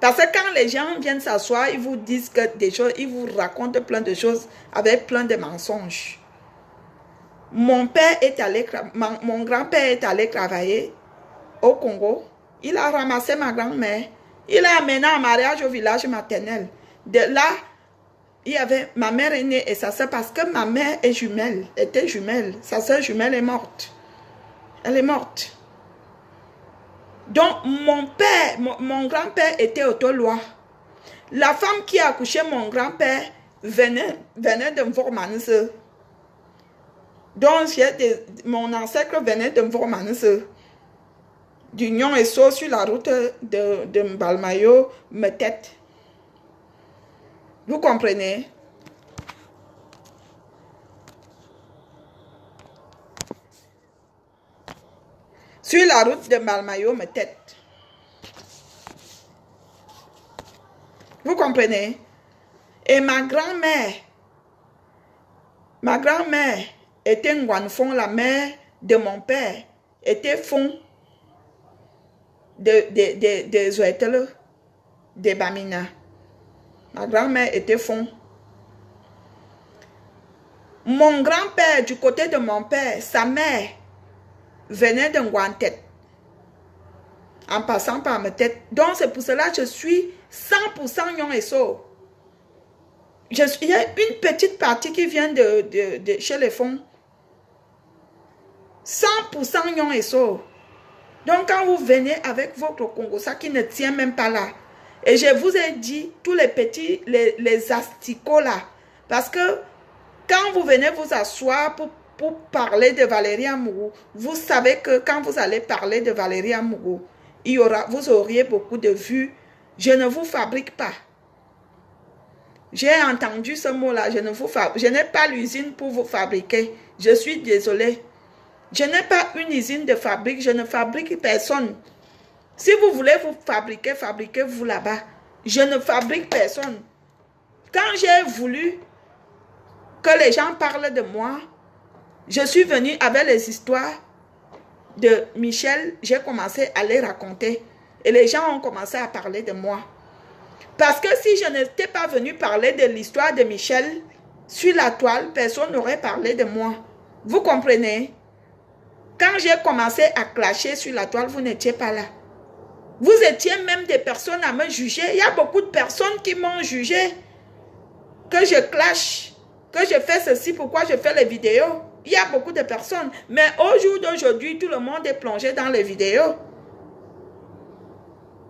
Parce que quand les gens viennent s'asseoir, ils vous disent que des choses, ils vous racontent plein de choses avec plein de mensonges. Mon grand-père est allé travailler au Congo. Il a ramassé ma grand-mère. Il l'a amené en mariage au village maternel. De là, il y avait ma mère aînée et sa soeur parce que ma mère est jumelle, était jumelle. Sa soeur jumelle est morte. Elle est morte. Donc, mon grand-père était au Tolois. La femme qui a accouché mon grand-père venait de Mvormanse. Donc, mon ancêtre venait de Mvormanse. D'Union et Sceaux sur la route de Mbalmayo, Metet. Vous comprenez? Sur la route de Mbalmayo, Metet. Vous comprenez? Et ma grand-mère était Ngwanfon, la mère de mon père, était fond de Zoétele, de Bamina. Ma grand-mère était fond. Mon grand-père, du côté de mon père, sa mère venait de Ngwantet, en passant par ma tête. Donc, c'est pour cela que je suis 100% Nyon et So. Il y a une petite partie qui vient de chez les fonds. 100% Nyon et So. Donc, quand vous venez avec votre Congo, ça qui ne tient même pas là. Et je vous ai dit, tous les petits, les asticots là. Parce que quand vous venez vous asseoir pour parler de Valérie Amouroux, vous savez que quand vous allez parler de Valérie Amouroux, vous auriez beaucoup de vues. Je ne vous fabrique pas. J'ai entendu ce mot-là. Je n'ai pas l'usine pour vous fabriquer. Je suis désolée. Je n'ai pas une usine de fabrique. Je ne fabrique personne. Si vous voulez vous fabriquer, fabriquez-vous là-bas. Je ne fabrique personne. Quand j'ai voulu que les gens parlent de moi, je suis venue avec les histoires de Michel. J'ai commencé à les raconter. Et les gens ont commencé à parler de moi. Parce que si je n'étais pas venue parler de l'histoire de Michel sur la toile, personne n'aurait parlé de moi. Vous comprenez? Quand j'ai commencé à clasher sur la toile, vous n'étiez pas là. Vous étiez même des personnes à me juger. Il y a beaucoup de personnes qui m'ont jugé. Que je clash, que je fais ceci, pourquoi je fais les vidéos. Il y a beaucoup de personnes. Mais au jour d'aujourd'hui, tout le monde est plongé dans les vidéos.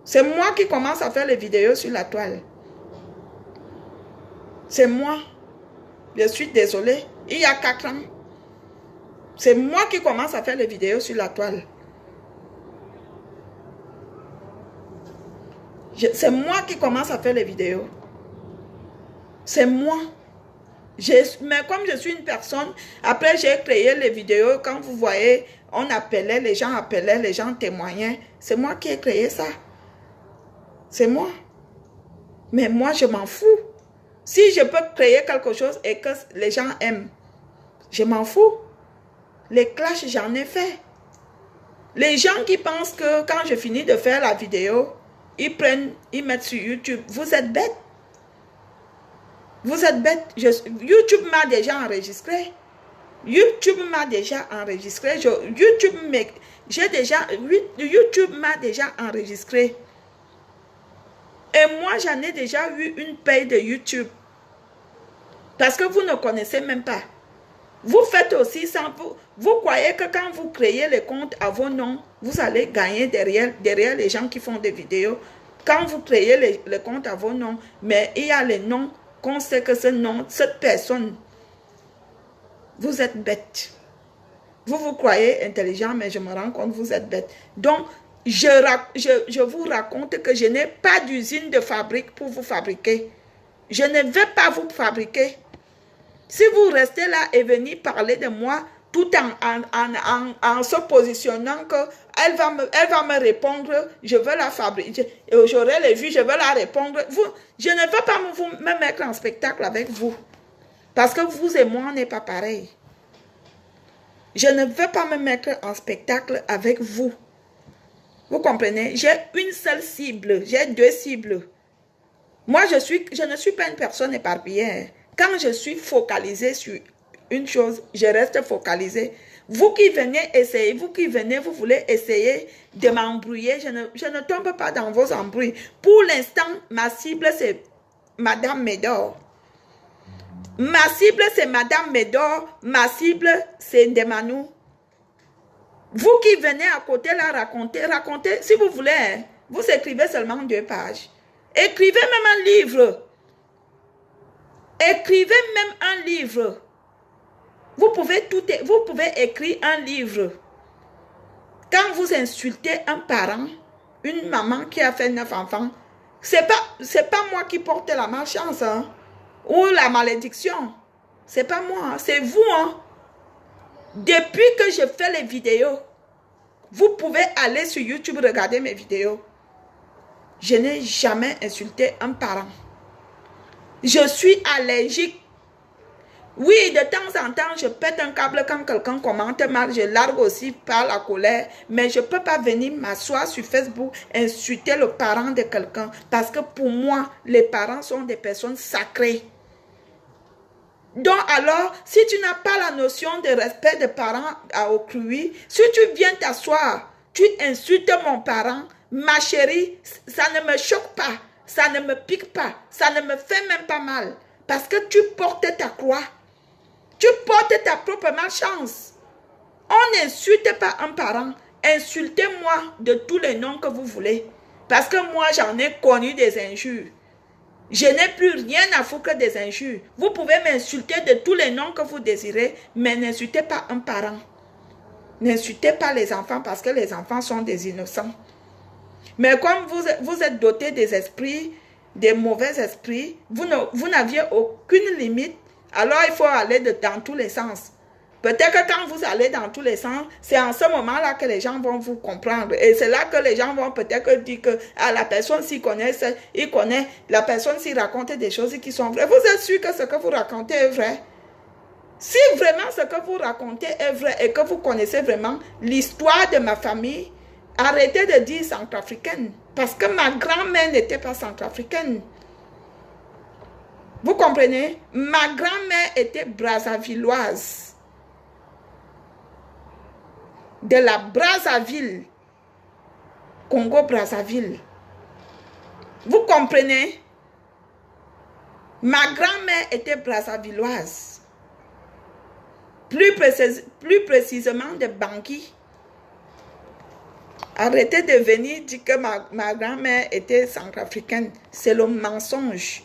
C'est moi qui commence à faire les vidéos sur la toile. C'est moi. Je suis désolée. Il y a 4 ans. C'est moi qui commence à faire les vidéos sur la toile. C'est moi qui commence à faire les vidéos. C'est moi. Mais comme je suis une personne, après j'ai créé les vidéos, quand vous voyez, on appelait, les gens témoignaient. C'est moi qui ai créé ça. C'est moi. Mais moi, je m'en fous. Si je peux créer quelque chose et que les gens aiment, je m'en fous. Les clashs, j'en ai fait. Les gens qui pensent que quand je finis de faire la vidéo, ils mettent sur YouTube. Vous êtes bêtes. Vous êtes bêtes. YouTube m'a déjà enregistré. YouTube m'a déjà enregistré. YouTube m'a déjà enregistré. Et moi, j'en ai déjà eu une paye de YouTube. Parce que vous ne connaissez même pas. Vous faites aussi ça. Vous croyez que quand vous créez les comptes à vos noms, vous allez gagner derrière les gens qui font des vidéos. Quand vous créez les comptes à vos noms, mais il y a les noms qu'on sait que ce nom, cette personne, vous êtes bête. Vous croyez intelligent, mais je me rends compte que vous êtes bête. Donc, je vous raconte que je n'ai pas d'usine de fabrique pour vous fabriquer. Je ne vais pas vous fabriquer. Si vous restez là et venez parler de moi tout en se positionnant qu'elle va me répondre, je veux la fabriquer, j'aurai les vues, je veux la répondre. Je ne veux pas me mettre en spectacle avec vous. Parce que vous et moi, on n'est pas pareil. Je ne veux pas me mettre en spectacle avec vous. Vous comprenez? J'ai une seule cible, j'ai 2 cibles. Moi, je ne suis pas une personne éparpillée. Quand je suis focalisée sur une chose, je reste focalisée. Vous qui venez essayer, vous voulez essayer de m'embrouiller, je ne tombe pas dans vos embrouilles. Pour l'instant, ma cible, c'est Madame Médor. Ma cible, c'est Madame Médor. Ma cible, c'est Ndemanou. Vous qui venez à côté là racontez, si vous voulez, hein, vous écrivez seulement 2 pages. Écrivez même un livre. Écrivez même un livre. Vous pouvez écrire un livre. Quand vous insultez un parent, une maman qui a fait 9 enfants, c'est pas moi qui porte la malchance, hein, ou la malédiction. C'est pas moi, c'est vous. Hein. Depuis que je fais les vidéos, vous pouvez aller sur YouTube regarder mes vidéos. Je n'ai jamais insulté un parent. Je suis allergique. Oui, de temps en temps, je pète un câble quand quelqu'un commente mal. Je largue aussi par la colère. Mais je ne peux pas venir m'asseoir sur Facebook et insulter le parent de quelqu'un. Parce que pour moi, les parents sont des personnes sacrées. Donc alors, si tu n'as pas la notion de respect des parents à autrui, si tu viens t'asseoir, tu insultes mon parent, ma chérie, ça ne me choque pas, ça ne me pique pas, ça ne me fait même pas mal. Parce que tu portes ta croix, tu portes ta propre malchance. On n'insulte pas un parent, insultez-moi de tous les noms que vous voulez. Parce que moi, j'en ai connu des injures. Je n'ai plus rien à foutre des injures. Vous pouvez m'insulter de tous les noms que vous désirez, mais n'insultez pas un parent. N'insultez pas les enfants parce que les enfants sont des innocents. Mais comme vous êtes doté des esprits, des mauvais esprits, vous n'aviez aucune limite, alors il faut aller dans tous les sens. Peut-être que quand vous allez dans tous les sens, c'est en ce moment-là que les gens vont vous comprendre. Et c'est là que les gens vont peut-être dire que la personne s'y connaît, il connaît, la personne s'y raconte des choses qui sont vraies. Vous êtes sûr que ce que vous racontez est vrai? Si vraiment ce que vous racontez est vrai et que vous connaissez vraiment l'histoire de ma famille, arrêtez de dire centrafricaine. Parce que ma grand-mère n'était pas centrafricaine. Vous comprenez? Ma grand-mère était brazzavilloise. De la Brazzaville, Congo-Brazzaville. Vous comprenez? Ma grand-mère était brazzavilloise. Plus précisément de Bangui. Arrêtez de venir dire que ma grand-mère était centrafricaine. C'est le mensonge.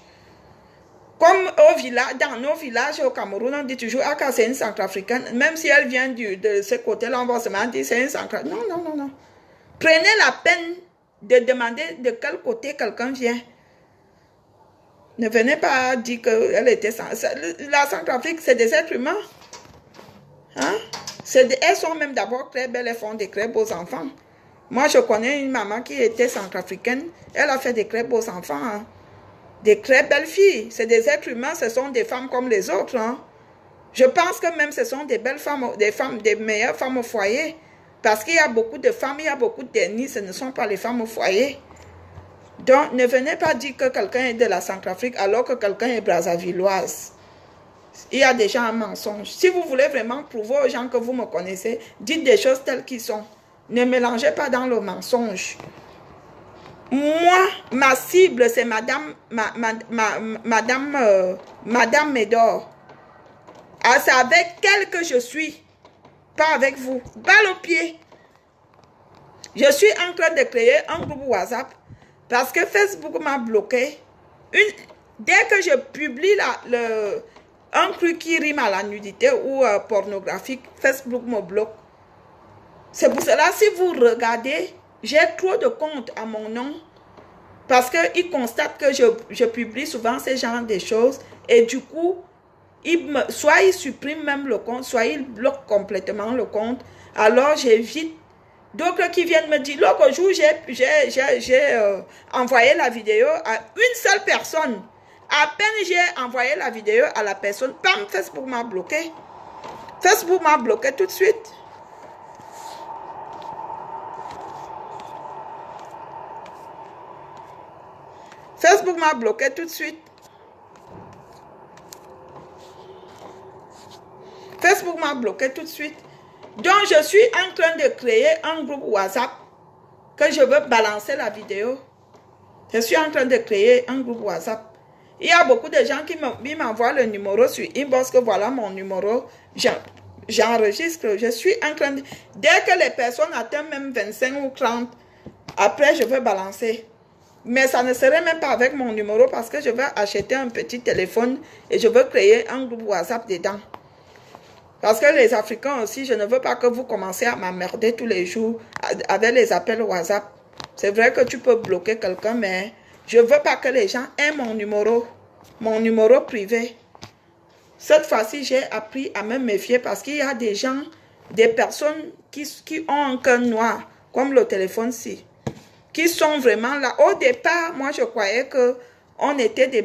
Comme au village, dans nos villages au Cameroun, on dit toujours, ah, c'est une centrafricaine. Même si elle vient de ce côté-là, on va se dire, c'est une centrafricaine. Non, non, non, non. Prenez la peine de demander de quel côté quelqu'un vient. Ne venez pas dire qu'elle était... La Centrafrique, c'est des êtres humains. Hein? Elles sont même d'abord très belles, elles font des très beaux enfants. Moi, je connais une maman qui était centrafricaine. Elle a fait des très beaux enfants. Hein? Des très belles filles. C'est des êtres humains, ce sont des femmes comme les autres. Hein? Je pense que même ce sont des belles femmes, des meilleures femmes au foyer. Parce qu'il y a beaucoup de femmes, il y a beaucoup d'ennemis, ce ne sont pas les femmes au foyer. Donc, ne venez pas dire que quelqu'un est de la Centrafrique alors que quelqu'un est brazzavilloise. Il y a déjà un mensonge. Si vous voulez vraiment prouver aux gens que vous me connaissez, dites des choses telles qu'elles sont. Ne mélangez pas dans le mensonge. Moi, ma cible, c'est Madame Médor. Ah, c'est avec elle que je suis. Pas avec vous. Balle au pied. Je suis en train de créer un groupe WhatsApp parce que Facebook m'a bloqué. Dès que je publie un truc qui rime à la nudité ou pornographique, Facebook me bloque. C'est pour cela, si vous regardez, j'ai trop de comptes à mon nom parce qu'ils constatent que je publie souvent ce genre de choses et du coup, soit ils suppriment même le compte, soit ils bloquent complètement le compte. Alors, j'évite. D'autres qui viennent me dire, l'autre jour, j'ai envoyé la vidéo à une seule personne. À peine j'ai envoyé la vidéo à la personne, pam, Facebook m'a bloqué. Facebook m'a bloqué tout de suite. Facebook m'a bloqué tout de suite. Facebook m'a bloqué tout de suite. Donc, je suis en train de créer un groupe WhatsApp que je veux balancer la vidéo. Je suis en train de créer un groupe WhatsApp. Il y a beaucoup de gens qui m'envoient le numéro sur inbox, que voilà mon numéro. J'enregistre. Je suis en train de... Dès que les personnes atteignent même 25 ou 30, après, je veux balancer. Mais ça ne serait même pas avec mon numéro parce que je vais acheter un petit téléphone et je veux créer un groupe WhatsApp dedans. Parce que les Africains aussi, je ne veux pas que vous commencez à m'emmerder tous les jours avec les appels WhatsApp. C'est vrai que tu peux bloquer quelqu'un, mais je ne veux pas que les gens aient mon numéro privé. Cette fois-ci, j'ai appris à me méfier parce qu'il y a des gens, des personnes qui ont un cœur noir, comme le téléphone-ci, qui sont vraiment là. Au départ, moi, je croyais que on était des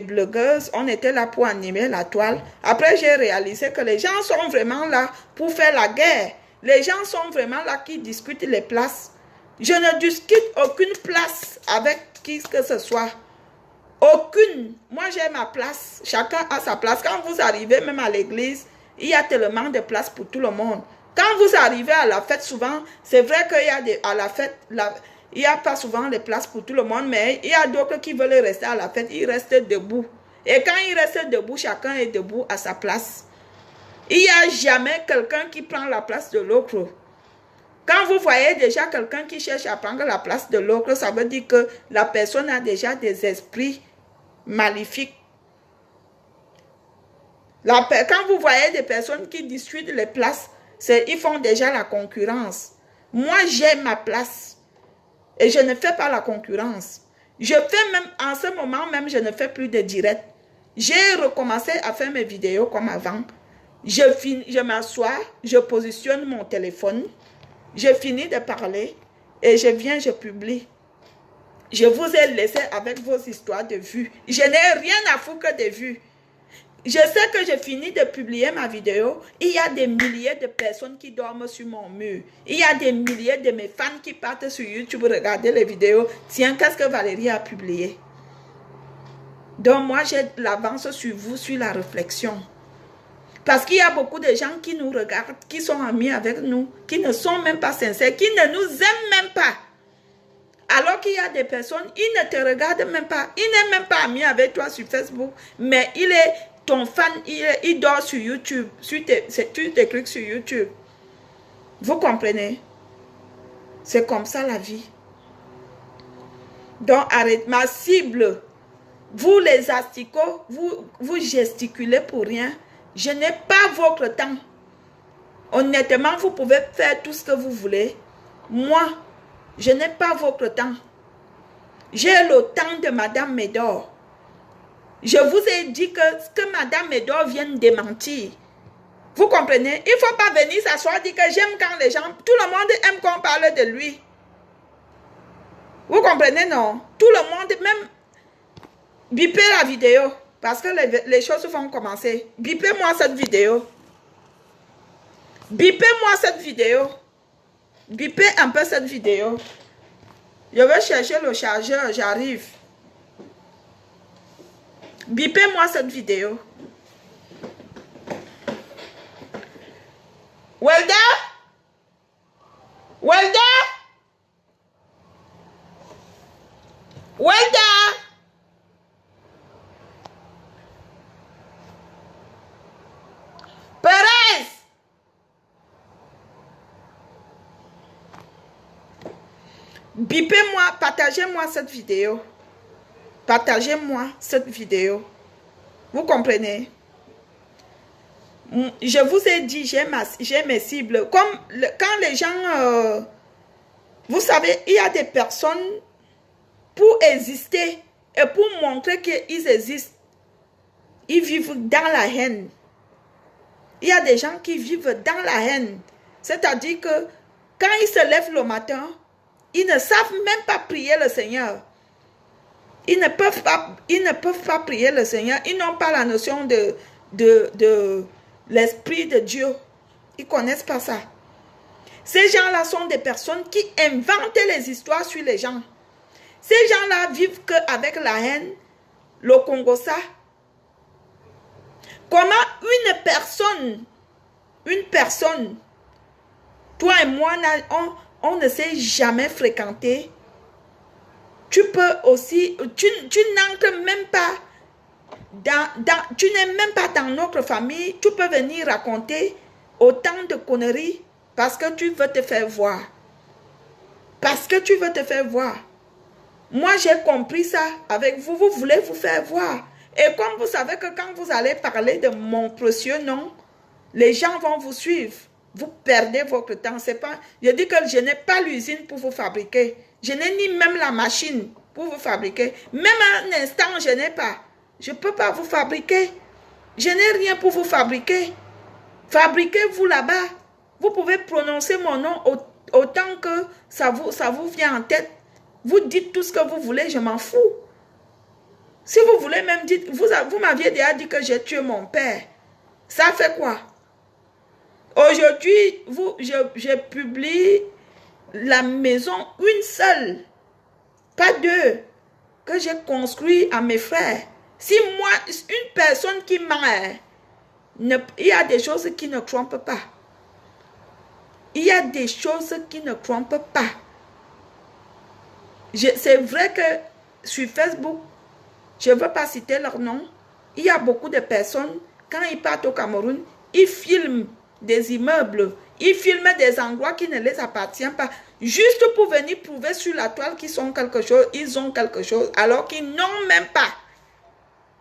blogueuses, on était là pour animer la toile. Après, j'ai réalisé que les gens sont vraiment là pour faire la guerre. Les gens sont vraiment là qui discutent les places. Je ne discute aucune place avec qui que ce soit. Aucune. Moi, j'ai ma place. Chacun a sa place. Quand vous arrivez même à l'église, il y a tellement de place pour tout le monde. Quand vous arrivez à la fête, souvent, c'est vrai qu'il y a à la fête... Il n'y a pas souvent les places pour tout le monde, mais il y a d'autres qui veulent rester à la fête, ils restent debout. Et quand ils restent debout, chacun est debout à sa place. Il n'y a jamais quelqu'un qui prend la place de l'autre. Quand vous voyez déjà quelqu'un qui cherche à prendre la place de l'autre, ça veut dire que la personne a déjà des esprits maléfiques. Quand vous voyez des personnes qui discutent les places, ils font déjà la concurrence. Moi, j'ai ma place. Et je ne fais pas la concurrence. Je fais même, en ce moment même, je ne fais plus de direct. J'ai recommencé à faire mes vidéos comme avant. Je m'assois, je positionne mon téléphone, je finis de parler et je publie. Je vous ai laissé avec vos histoires de vues. Je n'ai rien à foutre que des vues. Je sais que j'ai fini de publier ma vidéo. Il y a des milliers de personnes qui dorment sur mon mur. Il y a des milliers de mes fans qui partent sur YouTube regarder les vidéos. Tiens, qu'est-ce que Valérie a publié? Donc moi, j'ai l'avance sur vous, sur la réflexion. Parce qu'il y a beaucoup de gens qui nous regardent, qui sont amis avec nous, qui ne sont même pas sincères, qui ne nous aiment même pas. Alors qu'il y a des personnes, ils ne te regardent même pas. Il n'est même pas ami avec toi sur Facebook, mais il est... Ton fan, il dort sur YouTube, tu te cliques sur YouTube. Vous comprenez? C'est comme ça la vie. Donc, arrête. Ma cible, Vous les asticots, vous gesticulez pour rien. Je n'ai pas votre temps. Honnêtement, vous pouvez faire tout ce que vous voulez. Moi, je n'ai pas votre temps. J'ai le temps de Madame Médor. Je vous ai dit que ce que Madame Médor vient de démentir. Vous comprenez? Il ne faut pas venir s'asseoir et dire que j'aime quand les gens... Tout le monde aime qu'on parle de lui. Vous comprenez, non? Tout le monde, même... Bipez la vidéo. Parce que les choses vont commencer. Bipez-moi cette vidéo. Bipez-moi cette vidéo. Bipez un peu cette vidéo. Je vais chercher le chargeur, j'arrive. Bipez-moi cette vidéo. Welda? Welda? Welda? Perez? Bipez-moi, partagez-moi cette vidéo. Partagez-moi cette vidéo. Vous comprenez? Je vous ai dit, j'ai mes cibles. Comme quand les gens... vous savez, il y a des personnes, pour exister et pour montrer qu'ils existent, ils vivent dans la haine. Il y a des gens qui vivent dans la haine. C'est-à-dire que quand ils se lèvent le matin, ils ne savent même pas prier le Seigneur. Ils ne peuvent pas prier le Seigneur. Ils n'ont pas la notion de l'Esprit de Dieu. Ils ne connaissent pas ça. Ces gens-là sont des personnes qui inventent les histoires sur les gens. Ces gens-là vivent qu'avec la haine, le Congossa. Comment une personne, toi et moi, on ne s'est jamais fréquenté. Tu peux aussi, tu n'entres même pas tu n'es même pas dans notre famille. Tu peux venir raconter autant de conneries parce que tu veux te faire voir. Parce que tu veux te faire voir. Moi, j'ai compris ça avec vous. Vous voulez vous faire voir. Et comme vous savez que quand vous allez parler de mon précieux nom, les gens vont vous suivre. Vous perdez votre temps. C'est pas, je dis que je n'ai pas l'usine pour vous fabriquer. Je n'ai ni même la machine pour vous fabriquer. Même un instant, je n'ai pas. Je ne peux pas vous fabriquer. Je n'ai rien pour vous fabriquer. Fabriquez-vous là-bas. Vous pouvez prononcer mon nom autant que ça vous vient en tête. Vous dites tout ce que vous voulez, je m'en fous. Si vous voulez même dire, vous m'aviez déjà dit que j'ai tué mon père. Ça fait quoi? Aujourd'hui, je publie la maison, une seule, pas deux, que j'ai construit à mes frères. Si moi, une personne qui meurt, il y a des choses qui ne trompent pas. Il y a des choses qui ne trompent pas. C'est vrai que sur Facebook, je ne veux pas citer leur nom, il y a beaucoup de personnes, quand ils partent au Cameroun, ils filment des immeubles, ils filment des endroits qui ne les appartiennent pas, juste pour venir prouver sur la toile qu'ils sont quelque chose, ils ont quelque chose, alors qu'ils n'ont même pas.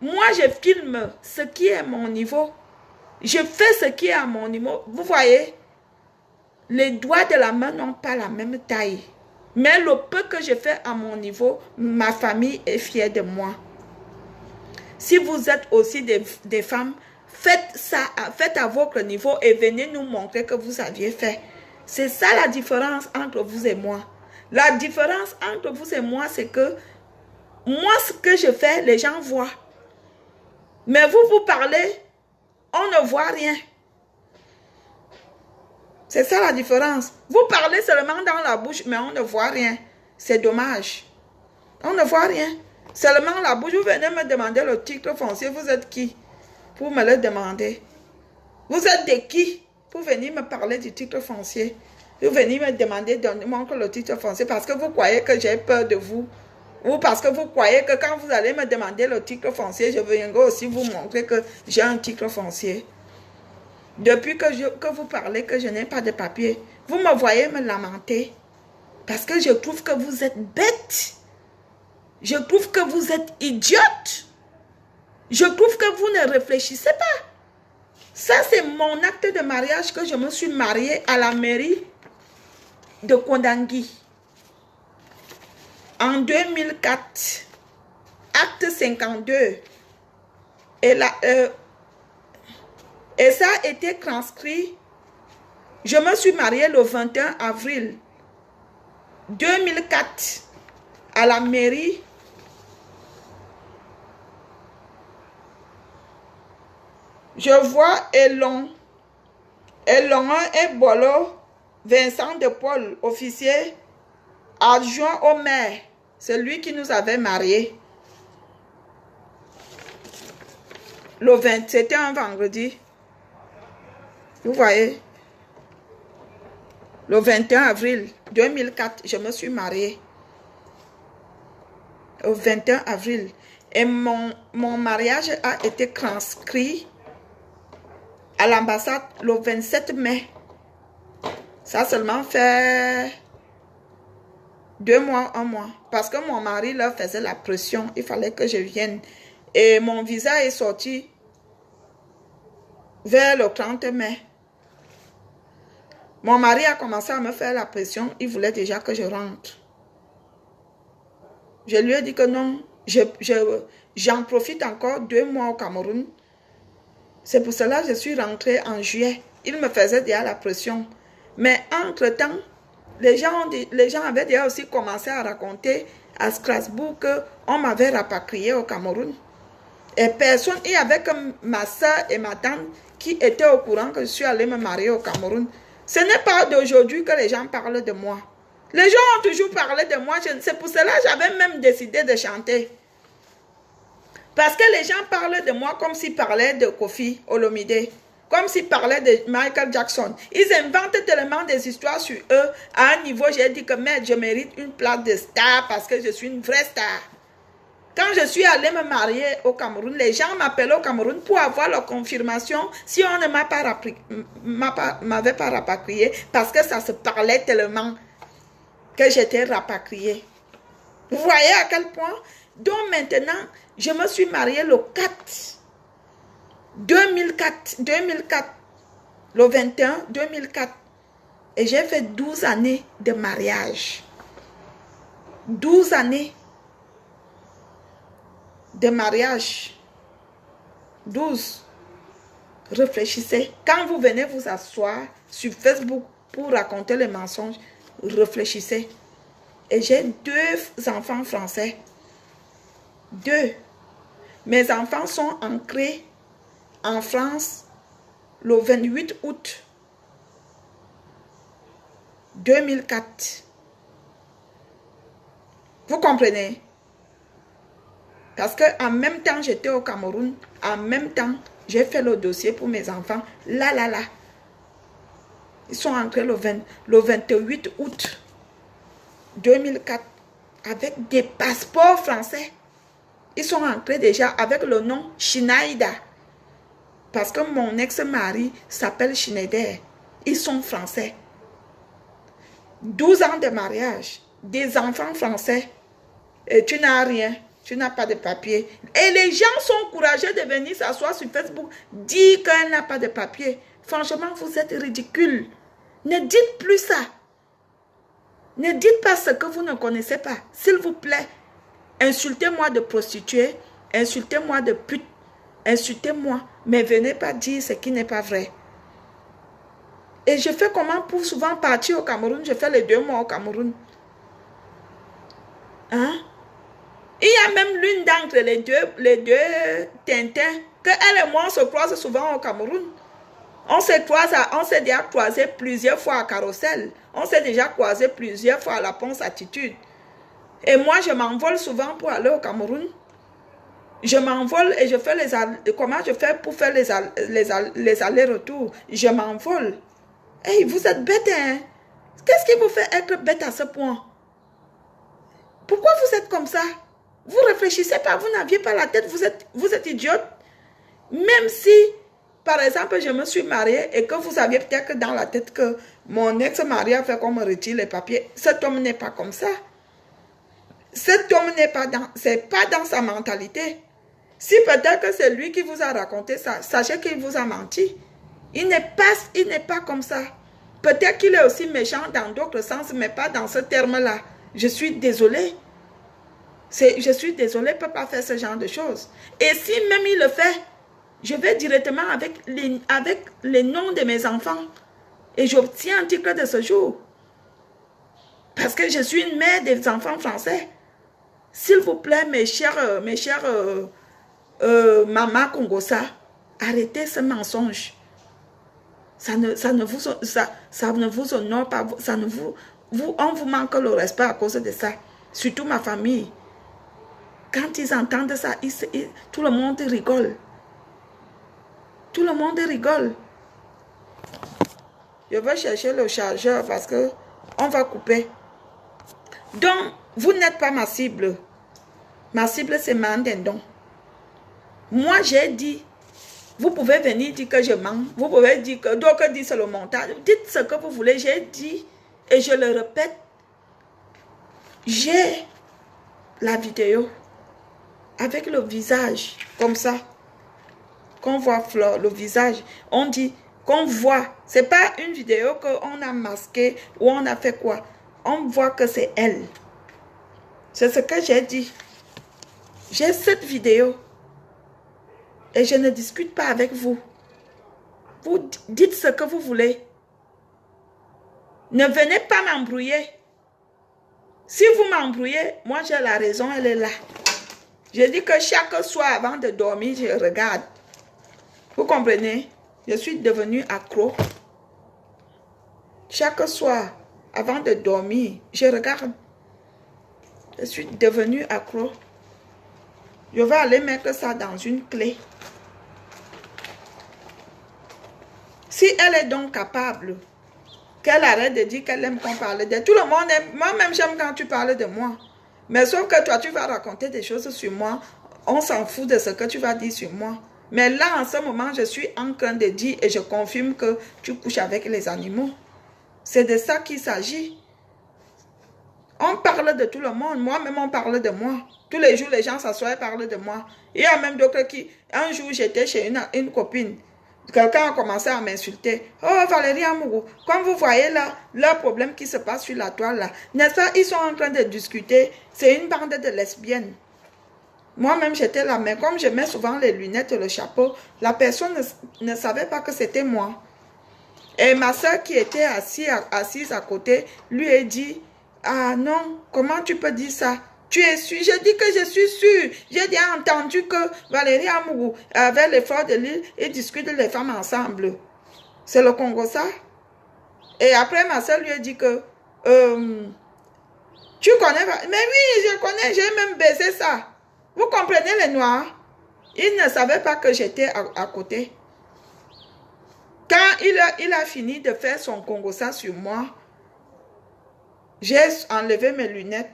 Moi, je filme ce qui est à mon niveau. Je fais ce qui est à mon niveau. Vous voyez, les doigts de la main n'ont pas la même taille. Mais le peu que je fais à mon niveau, ma famille est fière de moi. Si vous êtes aussi des femmes, faites ça, faites à votre niveau et venez nous montrer que vous aviez fait. C'est ça la différence entre vous et moi. La différence entre vous et moi, c'est que moi, ce que je fais, les gens voient. Mais vous parlez, on ne voit rien. C'est ça la différence. Vous parlez seulement dans la bouche, mais on ne voit rien. C'est dommage. On ne voit rien. Seulement la bouche. Vous venez me demander le titre foncier. Vous êtes qui pour me le demander? Vous êtes de qui pour venir me parler du titre foncier? Vous venez me demander, donnez-moi le titre foncier parce que vous croyez que j'ai peur de vous. Ou parce que vous croyez que quand vous allez me demander le titre foncier, je viendrai aussi vous montrer que j'ai un titre foncier. Depuis que vous parlez que je n'ai pas de papier, vous me voyez me lamenter. Parce que je trouve que vous êtes bête. Je trouve que vous êtes idiote. Je trouve que vous ne réfléchissez pas. Ça, c'est mon acte de mariage que je me suis mariée à la mairie de Kondangui. En 2004. Acte 52. Et ça a été transcrit. Je me suis mariée le 21 avril 2004 à la mairie je vois Elon et Bolo, Vincent de Paul, officier adjoint au maire. C'est lui qui nous avait mariés. Le 20, c'était un vendredi. Vous voyez? Le 21 avril 2004, je me suis mariée. Au 21 avril. Et mon mariage a été transcrit à l'ambassade le 27 mai. Ça seulement fait 2 mois, 1 mois. Parce que mon mari leur faisait la pression. Il fallait que je vienne. Et mon visa est sorti vers le 30 mai. Mon mari a commencé à me faire la pression. Il voulait déjà que je rentre. Je lui ai dit que non. J'en profite encore 2 mois au Cameroun. C'est pour cela que je suis rentrée en juillet. Il me faisait déjà la pression. Mais entre-temps, les gens avaient déjà aussi commencé à raconter à Strasbourg qu'on m'avait rapatrié au Cameroun. Et personne, il n'y avait que ma soeur et ma tante qui étaient au courant que je suis allée me marier au Cameroun. Ce n'est pas d'aujourd'hui que les gens parlent de moi. Les gens ont toujours parlé de moi. C'est pour cela que j'avais même décidé de chanter. Parce que les gens parlent de moi comme s'ils parlaient de Kofi Olomide. Comme s'ils parlaient de Michael Jackson. Ils inventent tellement des histoires sur eux. À un niveau, j'ai dit que merde, je mérite une place de star parce que je suis une vraie star. Quand je suis allée me marier au Cameroun, les gens m'appelaient au Cameroun pour avoir leur confirmation si on ne m'avait pas rapatrié parce que ça se parlait tellement que j'étais rapatriée. Vous voyez à quel point? Donc maintenant, je me suis mariée le 2004, le 21, 2004. Et j'ai fait 12 années de mariage. 12 années de mariage. 12. Réfléchissez. Quand vous venez vous asseoir sur Facebook pour raconter les mensonges, réfléchissez. Et j'ai 2 enfants français. 2. Mes enfants sont ancrés en France le 28 août 2004. Vous comprenez? Parce qu'en même temps, j'étais au Cameroun. En même temps, j'ai fait le dossier pour mes enfants. Là. Ils sont entrés le 28 août 2004 avec des passeports français. Ils sont entrés déjà avec le nom Schneider. Parce que mon ex-mari s'appelle Schneider. Ils sont français. 12 ans de mariage. Des enfants français. Et tu n'as rien. Tu n'as pas de papier. Et les gens sont courageux de venir s'asseoir sur Facebook. Dire qu'elle n'a pas de papier. Franchement, vous êtes ridicule. Ne dites plus ça. Ne dites pas ce que vous ne connaissez pas. S'il vous plaît. Insultez-moi de prostituée. Insultez-moi de pute. Insultez-moi. Mais venez pas dire ce qui n'est pas vrai. Et je fais comment pour souvent partir au Cameroun? Je fais les 2 mois au Cameroun. Hein? Il y a même l'une d'entre les deux Tintins, que elle et moi, on se croise souvent au Cameroun. On s'est déjà croisé plusieurs fois à Carrousel. On s'est déjà croisé plusieurs fois à la Ponce Attitude. Et moi, je m'envole souvent pour aller au Cameroun. Je m'envole et je fais comment je fais pour faire les allers-retours? Je m'envole. Hey, vous êtes bête, hein? Qu'est-ce qui vous fait être bête à ce point? Pourquoi vous êtes comme ça? Vous ne réfléchissez pas, vous n'aviez pas la tête, vous êtes idiote. Même si, par exemple, je me suis mariée et que vous aviez peut-être dans la tête que mon ex-mari a fait qu'on me retire les papiers. Cet homme n'est pas comme ça. cet homme n'est pas dans, c'est pas dans sa mentalité. Si peut-être que c'est lui qui vous a raconté ça, sachez qu'il vous a menti. Il n'est pas comme ça. Peut-être qu'il est aussi méchant dans d'autres sens, mais pas dans ce terme-là. Je suis désolée. Je suis désolée, il ne peut pas faire ce genre de choses. Et si même il le fait, je vais directement avec les noms de mes enfants. Et j'obtiens un titre de séjour. Parce que je suis une mère des enfants français. S'il vous plaît, mes chers Maman Congosa, arrêtez ce mensonge. Ça ne vous honore pas. On vous manque le respect à cause de ça. Surtout ma famille. Quand ils entendent ça, tout le monde rigole. Tout le monde rigole. Je vais chercher le chargeur parce que on va couper. Donc, vous n'êtes pas ma cible. Ma cible, c'est Mandendon. Moi, j'ai dit, vous pouvez venir dire que je mens. Vous pouvez dire que d'autres disent c'est le montage. Dites ce que vous voulez. J'ai dit, et je le répète, j'ai la vidéo avec le visage, comme ça. Qu'on voit Fleur, le visage. On dit qu'on voit. Ce n'est pas une vidéo qu'on a masquée ou on a fait quoi. On voit que c'est elle. C'est ce que j'ai dit. J'ai cette vidéo. Et je ne discute pas avec vous. Vous dites ce que vous voulez. Ne venez pas m'embrouiller. Si vous m'embrouillez, moi j'ai la raison, elle est là. Je dis que chaque soir avant de dormir, je regarde. Vous comprenez? Je suis devenue accro. Chaque soir, avant de dormir, je regarde. Je suis devenue accro. Je vais aller mettre ça dans une clé. Si elle est donc capable, qu'elle arrête de dire qu'elle aime qu'on parle d'elle. Tout le monde aime. Moi-même, j'aime quand tu parles de moi. Mais sauf que toi, tu vas raconter des choses sur moi. On s'en fout de ce que tu vas dire sur moi. Mais là, en ce moment, je suis en train de dire et je confirme que tu couches avec les animaux. C'est de ça qu'il s'agit. On parle de tout le monde. Moi-même, on parle de moi. Tous les jours, les gens s'assoient et parlent de moi. Il y a même d'autres qui... Un jour, j'étais chez une copine. Quelqu'un a commencé à m'insulter. Oh, Valérie Amourou, comme vous voyez là, leur problème qui se passe sur la toile là, n'est-ce pas, ils sont en train de discuter. C'est une bande de lesbiennes. Moi-même, j'étais là, mais comme je mets souvent les lunettes et le chapeau, la personne ne savait pas que c'était moi. Et ma soeur qui était assise à côté, lui a dit, ah non, comment tu peux dire ça? Tu es sûr? Je dis que je suis sûre. J'ai déjà entendu que Valérie Amourou, avec l'effort de l'île, ils discutent les femmes ensemble. C'est le Congo ça? Et après, ma soeur lui a dit que, tu connais? Mais oui, je connais, j'ai même baisé ça. Vous comprenez les Noirs? Ils ne savaient pas que j'étais à côté. Quand il a fini de faire son Congo ça sur moi, j'ai enlevé mes lunettes.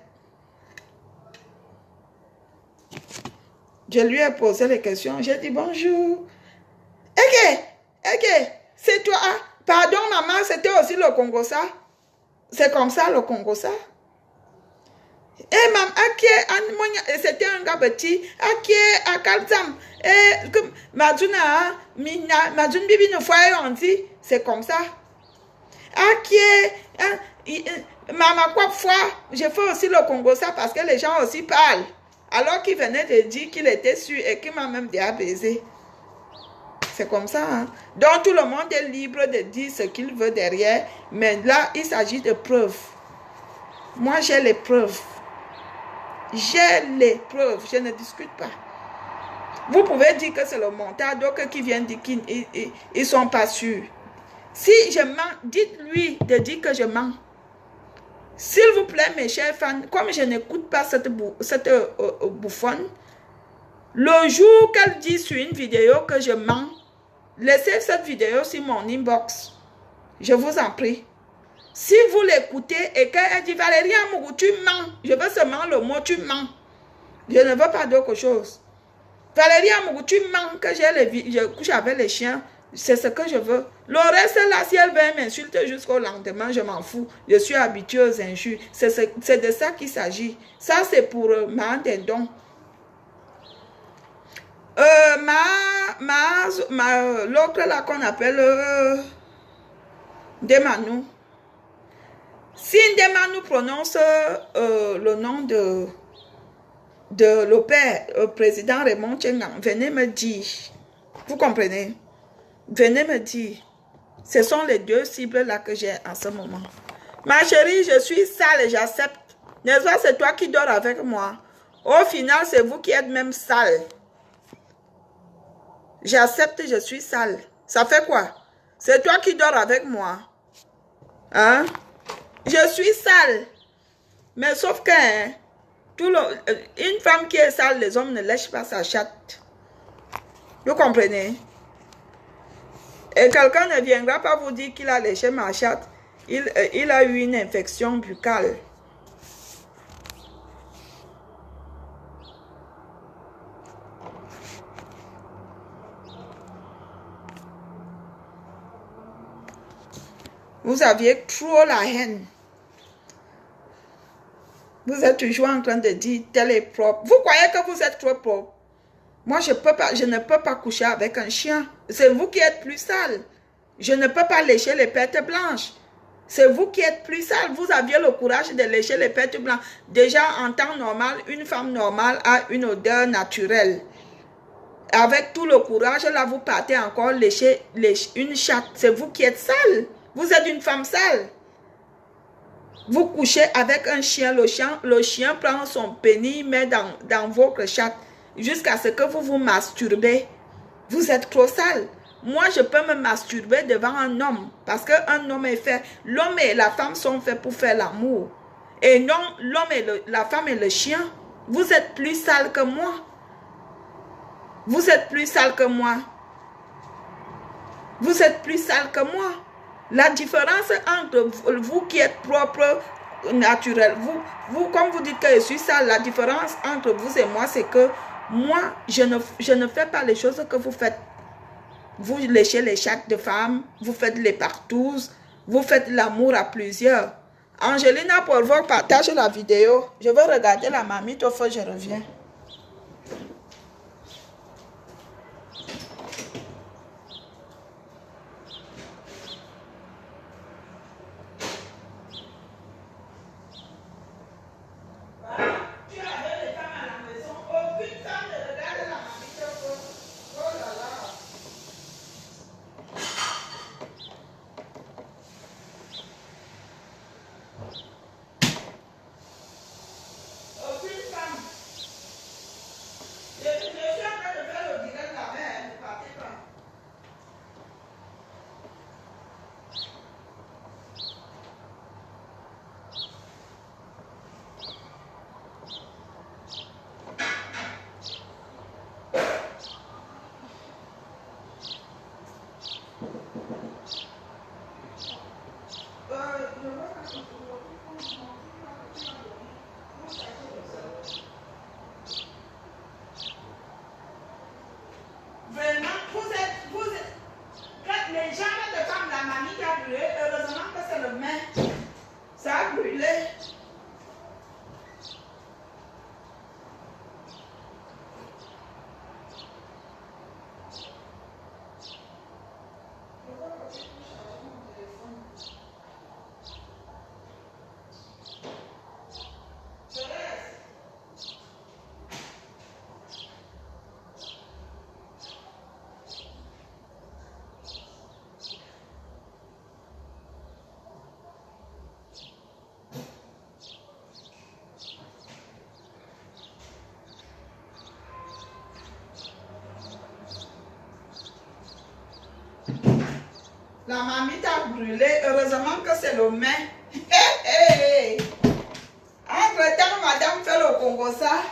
Je lui ai posé les questions. J'ai dit bonjour. Ok, c'est toi. Pardon maman, c'était aussi le Congo ça. C'est comme ça le Congo ça. Et maman, c'était un gars petit. À Kalzam. Et Madjuna, Madjuna Bibi ne fois on dit, c'est comme ça. Maman, quoi fois, je fais aussi le Congo ça parce que les gens aussi parlent. Alors qu'il venait de dire qu'il était sûr et qu'il m'a même déjà baisé. C'est comme ça. Hein? Donc tout le monde est libre de dire ce qu'il veut derrière. Mais là, il s'agit de preuves. Moi, j'ai les preuves. J'ai les preuves. Je ne discute pas. Vous pouvez dire que c'est le montage. D'autres qui viennent dire qu'ils ne sont pas sûrs. Si je mens, dites-lui de dire que je mens. S'il vous plaît, mes chers fans, comme je n'écoute pas cette bouffonne, le jour qu'elle dit sur une vidéo que je mens, laissez cette vidéo sur mon inbox. Je vous en prie. Si vous l'écoutez et qu'elle dit Valérie Amourou, tu mens, je veux seulement le mot tu mens. Je ne veux pas d'autre chose. Valérie Amourou, tu mens que je couche avec les chiens. C'est ce que je veux. Le reste là, si elle veut m'insulter jusqu'au lendemain, je m'en fous. Je suis habituée aux injures. C'est de ça qu'il s'agit. Ça, c'est pour ma dindon. L'autre là qu'on appelle Demanou. Si Demanou prononce le nom de le père, président Raymond Tchengang, venez me dire. Vous comprenez? Venez me dire. Ce sont les deux cibles là que j'ai en ce moment. Ma chérie, je suis sale et j'accepte. N'est-ce pas, c'est toi qui dors avec moi. Au final, c'est vous qui êtes même sale. J'accepte, je suis sale. Ça fait quoi? C'est toi qui dors avec moi. Hein? Je suis sale. Mais sauf que, hein, une femme qui est sale, les hommes ne lèchent pas sa chatte. Vous comprenez? Et quelqu'un ne viendra pas vous dire qu'il a léché ma chatte. Il a eu une infection buccale. Vous aviez trop la haine. Vous êtes toujours en train de dire tel est propre. Vous croyez que vous êtes trop propre. Moi, je ne peux pas coucher avec un chien. C'est vous qui êtes plus sale. Je ne peux pas lécher les pertes blanches. C'est vous qui êtes plus sale. Vous aviez le courage de lécher les pertes blanches. Déjà, en temps normal, une femme normale a une odeur naturelle. Avec tout le courage, là, vous partez encore lécher une chatte. C'est vous qui êtes sale. Vous êtes une femme sale. Vous couchez avec un chien. Le chien prend son pénis, met dans votre chatte. Jusqu'à ce que vous vous masturbez. Vous êtes trop sale. Moi, je peux me masturber devant un homme. Parce qu'un homme est fait. L'homme et la femme sont faits pour faire l'amour. Et non, l'homme et la femme et le chien. Vous êtes plus sale que moi. Vous êtes plus sale que moi. Vous êtes plus sale que moi. La différence entre vous qui êtes propre, naturel, vous comme vous dites que je suis sale, la différence entre vous et moi, c'est que moi, je ne fais pas les choses que vous faites. Vous léchez les chattes de femmes, vous faites les partouzes, vous faites l'amour à plusieurs. Angelina, pour voir, partage la vidéo. Je vais regarder la mamie, au fond, je reviens. Les gens de femmes, la mamie qui a brûlé, heureusement que c'est le main. Ça a brûlé. La mamie t'a brûlé. Heureusement que c'est le main. Entre-temps, madame fait le Congo ça.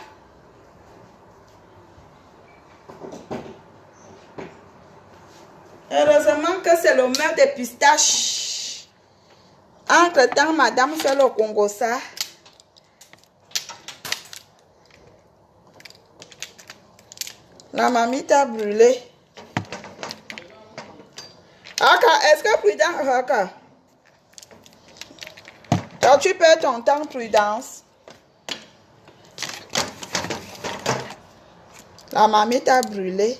Heureusement que c'est le main des pistaches. Entre-temps, madame fait le Congo ça. La mamie t'a brûlé. Aka, est-ce que prudence, Aka? Donc tu perds ton temps, prudence. La mamie t'a brûlé.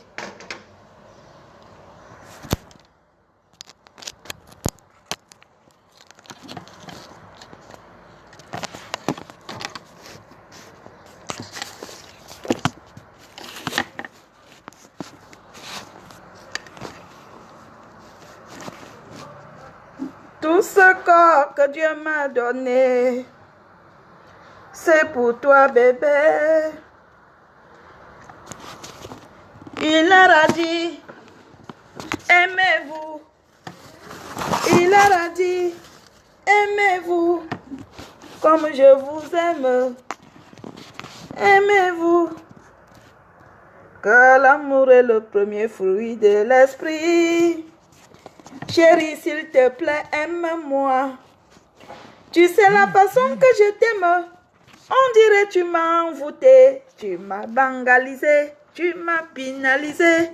Tout ce corps que Dieu m'a donné, c'est pour toi, bébé. Il leur a dit, aimez-vous. Il leur a dit, aimez-vous comme je vous aime. Aimez-vous. Que l'amour est le premier fruit de l'esprit. Chérie, s'il te plaît, aime-moi. Tu sais la façon que je t'aime. On dirait tu m'as envoûté. Tu m'as bangalisé. Tu m'as pénalisé.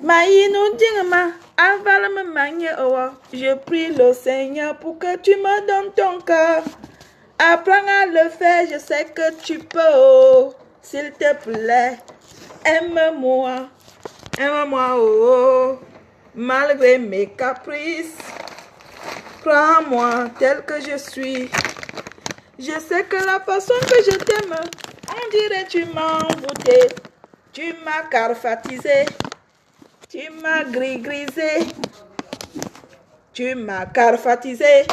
Maïnou dingma, aval me magne owa. Je prie le Seigneur pour que tu me donnes ton cœur. Apprends à le faire, je sais que tu peux. Oh. S'il te plaît, aime-moi. Aime-moi, oh. Malgré mes caprices, prends-moi tel que je suis. Je sais que la façon que je t'aime, on dirait tu m'as envoûté. Tu m'as carfatisé. Tu m'as gris-grisé. Tu m'as carfatisé.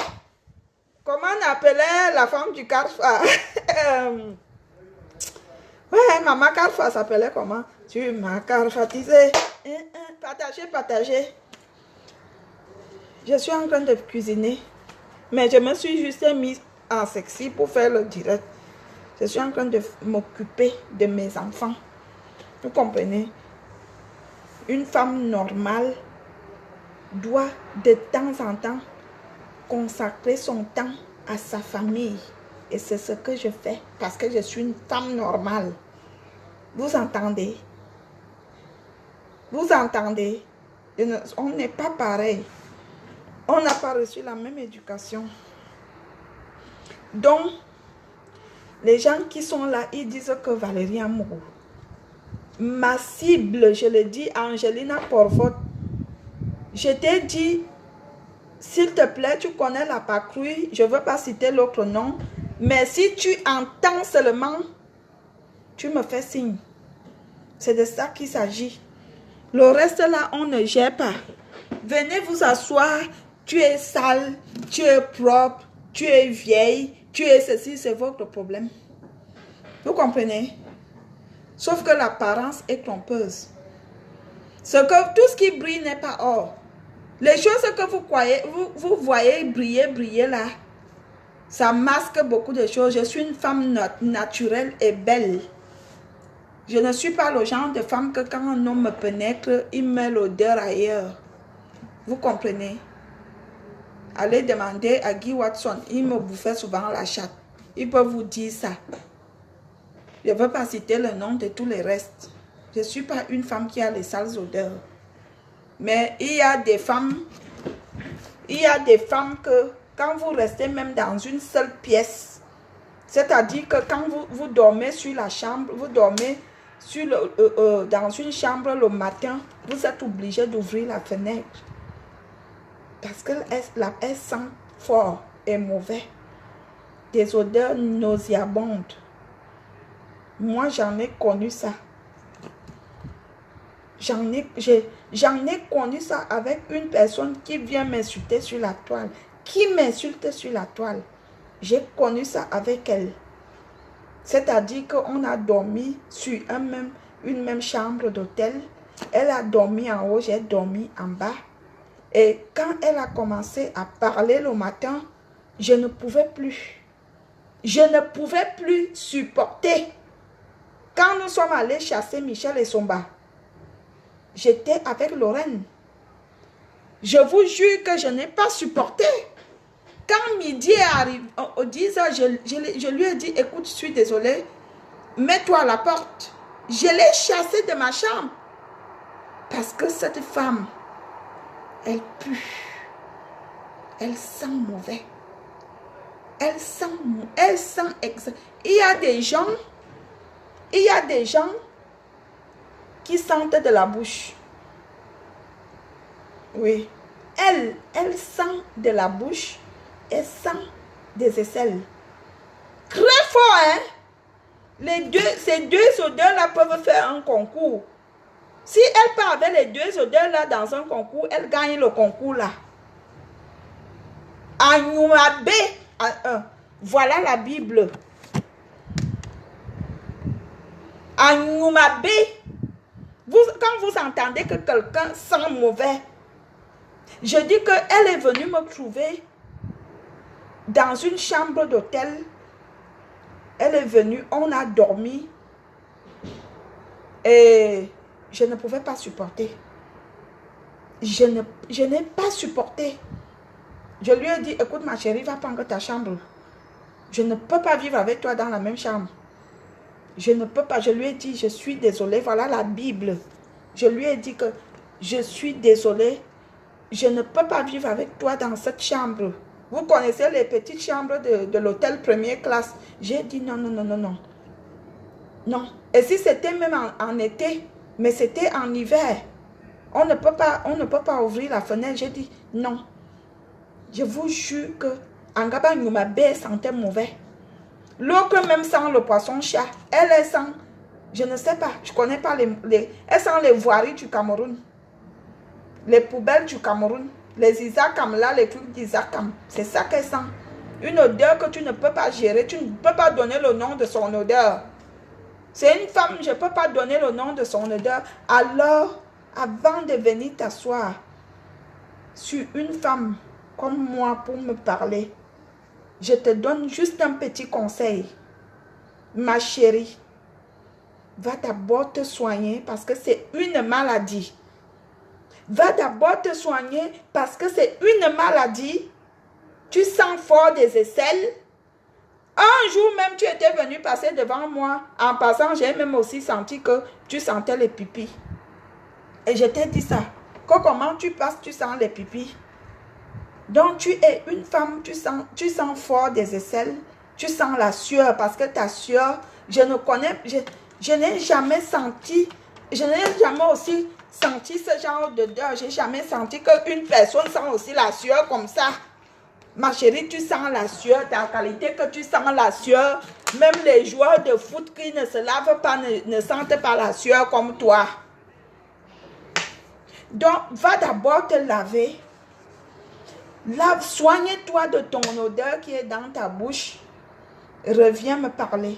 Comment on appelait la femme du carfa? Ouais, maman carfa s'appelait comment? Tu m'as carfatisé. Partagez, partagez. Je suis en train de cuisiner. Mais je me suis juste mise en sexy pour faire le direct. Je suis en train de m'occuper de mes enfants. Vous comprenez? Une femme normale doit de temps en temps consacrer son temps à sa famille. Et c'est ce que je fais parce que je suis une femme normale. Vous entendez? Vous entendez? On n'est pas pareil. On n'a pas reçu la même éducation. Donc, les gens qui sont là, ils disent que Valérie Amouroux. Ma cible, je le dis, Angelina Porfort. Je t'ai dit, s'il te plaît, tu connais la patrouille, je ne veux pas citer l'autre nom, mais si tu entends seulement, tu me fais signe. C'est de ça qu'il s'agit. Le reste là, on ne gère pas. Venez vous asseoir, tu es sale, tu es propre, tu es vieille, tu es ceci, c'est votre problème. Vous comprenez? Sauf que l'apparence est trompeuse. Tout ce qui brille n'est pas or. Les choses que vous croyez, vous voyez briller là, ça masque beaucoup de choses. Je suis une femme naturelle et belle. Je ne suis pas le genre de femme que quand un homme me pénètre, il met l'odeur ailleurs. Vous comprenez? Allez demander à Guy Watson, il me bouffait souvent la chatte. Il peut vous dire ça. Je ne veux pas citer le nom de tous les restes. Je ne suis pas une femme qui a les sales odeurs. Mais il y a des femmes que quand vous restez même dans une seule pièce, c'est-à-dire que quand vous dormez sur la chambre, vous dormez sur dans une chambre le matin, vous êtes obligé d'ouvrir la fenêtre. Parce qu'elle sent fort et mauvais. Des odeurs nauséabondes. Moi, j'en ai connu ça. J'en ai connu ça avec une personne qui vient m'insulter sur la toile. Qui m'insulte sur la toile. J'ai connu ça avec elle. C'est-à-dire qu'on a dormi sur une même chambre d'hôtel. Elle a dormi en haut, j'ai dormi en bas. Et quand elle a commencé à parler le matin, je ne pouvais plus. Je ne pouvais plus supporter. Quand nous sommes allés chasser Michel et Somba, j'étais avec Lorraine. Je vous jure que je n'ai pas supporté. Quand midi est arrivé, au 10 heures, je lui ai dit, écoute, je suis désolée, mets-toi à la porte. Je l'ai chassée de ma chambre. Parce que cette femme, Elle pue. Elle sent mauvais. Elle sent exact. Il y a des gens qui sentent de la bouche. Oui. Elle sent de la bouche. Elle sent des aisselles. Très fort, hein? Ces deux odeurs-là peuvent faire un concours. Si elle part avec les deux odeurs-là dans un concours, elle gagne le concours là. Anyumabe, voilà la Bible. Anyumabe, quand vous entendez que quelqu'un sent mauvais, je dis qu'elle est venue me trouver dans une chambre d'hôtel. Elle est venue, on a dormi et je ne pouvais pas supporter. Je n'ai pas supporté. Je lui ai dit, écoute ma chérie, va prendre ta chambre. Je ne peux pas vivre avec toi dans la même chambre. Je ne peux pas. Je lui ai dit, je suis désolée, voilà la Bible. Je lui ai dit que je suis désolée. Je ne peux pas vivre avec toi dans cette chambre. Vous connaissez les petites chambres de l'hôtel première classe. J'ai dit non, non, non, non, non. Non. Et si c'était même en été, mais c'était en hiver, on ne peut pas ouvrir la fenêtre. J'ai dit non. Je vous jure que Angaba Nyumabe sentait mauvais. L'autre même sent le poisson-chat. Elle sent, je ne sais pas, je ne connais pas elle sent les voiries du Cameroun. Les poubelles du Cameroun. Les Isakam là, les trucs d'Isakam. C'est ça qu'elle sent. Une odeur que tu ne peux pas gérer. Tu ne peux pas donner le nom de son odeur. C'est une femme, je ne peux pas donner le nom de son odeur. Alors, avant de venir t'asseoir sur une femme comme moi pour me parler, je te donne juste un petit conseil. Ma chérie, va d'abord te soigner parce que c'est une maladie. Va d'abord te soigner parce que c'est une maladie. Tu sens fort des aisselles. Un jour même, tu étais venu passer devant moi. En passant, j'ai même aussi senti que tu sentais les pipis. Et je t'ai dit ça. Que comment tu passes, tu sens les pipis. Donc, tu es une femme, tu sens fort des aisselles. Tu sens la sueur parce que ta sueur, je n'ai jamais senti, je n'ai jamais aussi senti ce genre d'odeur. Je n'ai jamais senti qu'une personne sent aussi la sueur comme ça. Ma chérie, tu sens la sueur, ta qualité que tu sens la sueur. Même les joueurs de foot qui ne se lavent pas ne sentent pas la sueur comme toi. Donc, va d'abord te laver. Soigne-toi de ton odeur qui est dans ta bouche. Reviens me parler.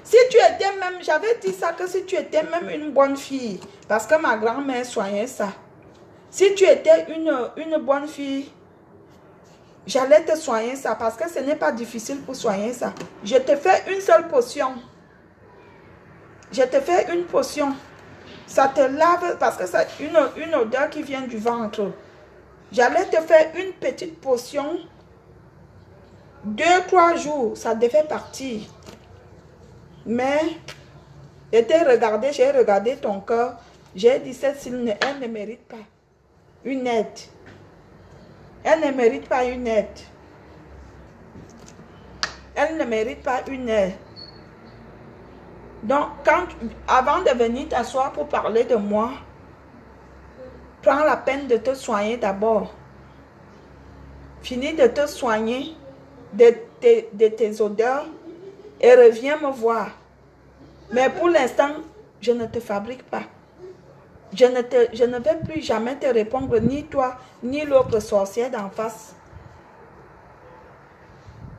Si tu étais même, j'avais dit ça, que si tu étais même une bonne fille, parce que ma grand-mère soignait ça. Si tu étais une bonne fille, j'allais te soigner ça, parce que ce n'est pas difficile pour soigner ça. Je te fais une seule potion. Je te fais une potion. Ça te lave, parce que c'est une odeur qui vient du ventre. J'allais te faire une petite potion. 2-3 jours, ça devait partir. Mais, j'ai regardé ton corps. J'ai dit, elle ne mérite pas une aide. Elle ne mérite pas une aide. Elle ne mérite pas une aide. Donc, avant de venir t'asseoir pour parler de moi, prends la peine de te soigner d'abord. Finis de te soigner de tes odeurs et reviens me voir. Mais pour l'instant, je ne te fabrique pas. Je ne vais plus jamais te répondre, ni toi, ni l'autre sorcière d'en face.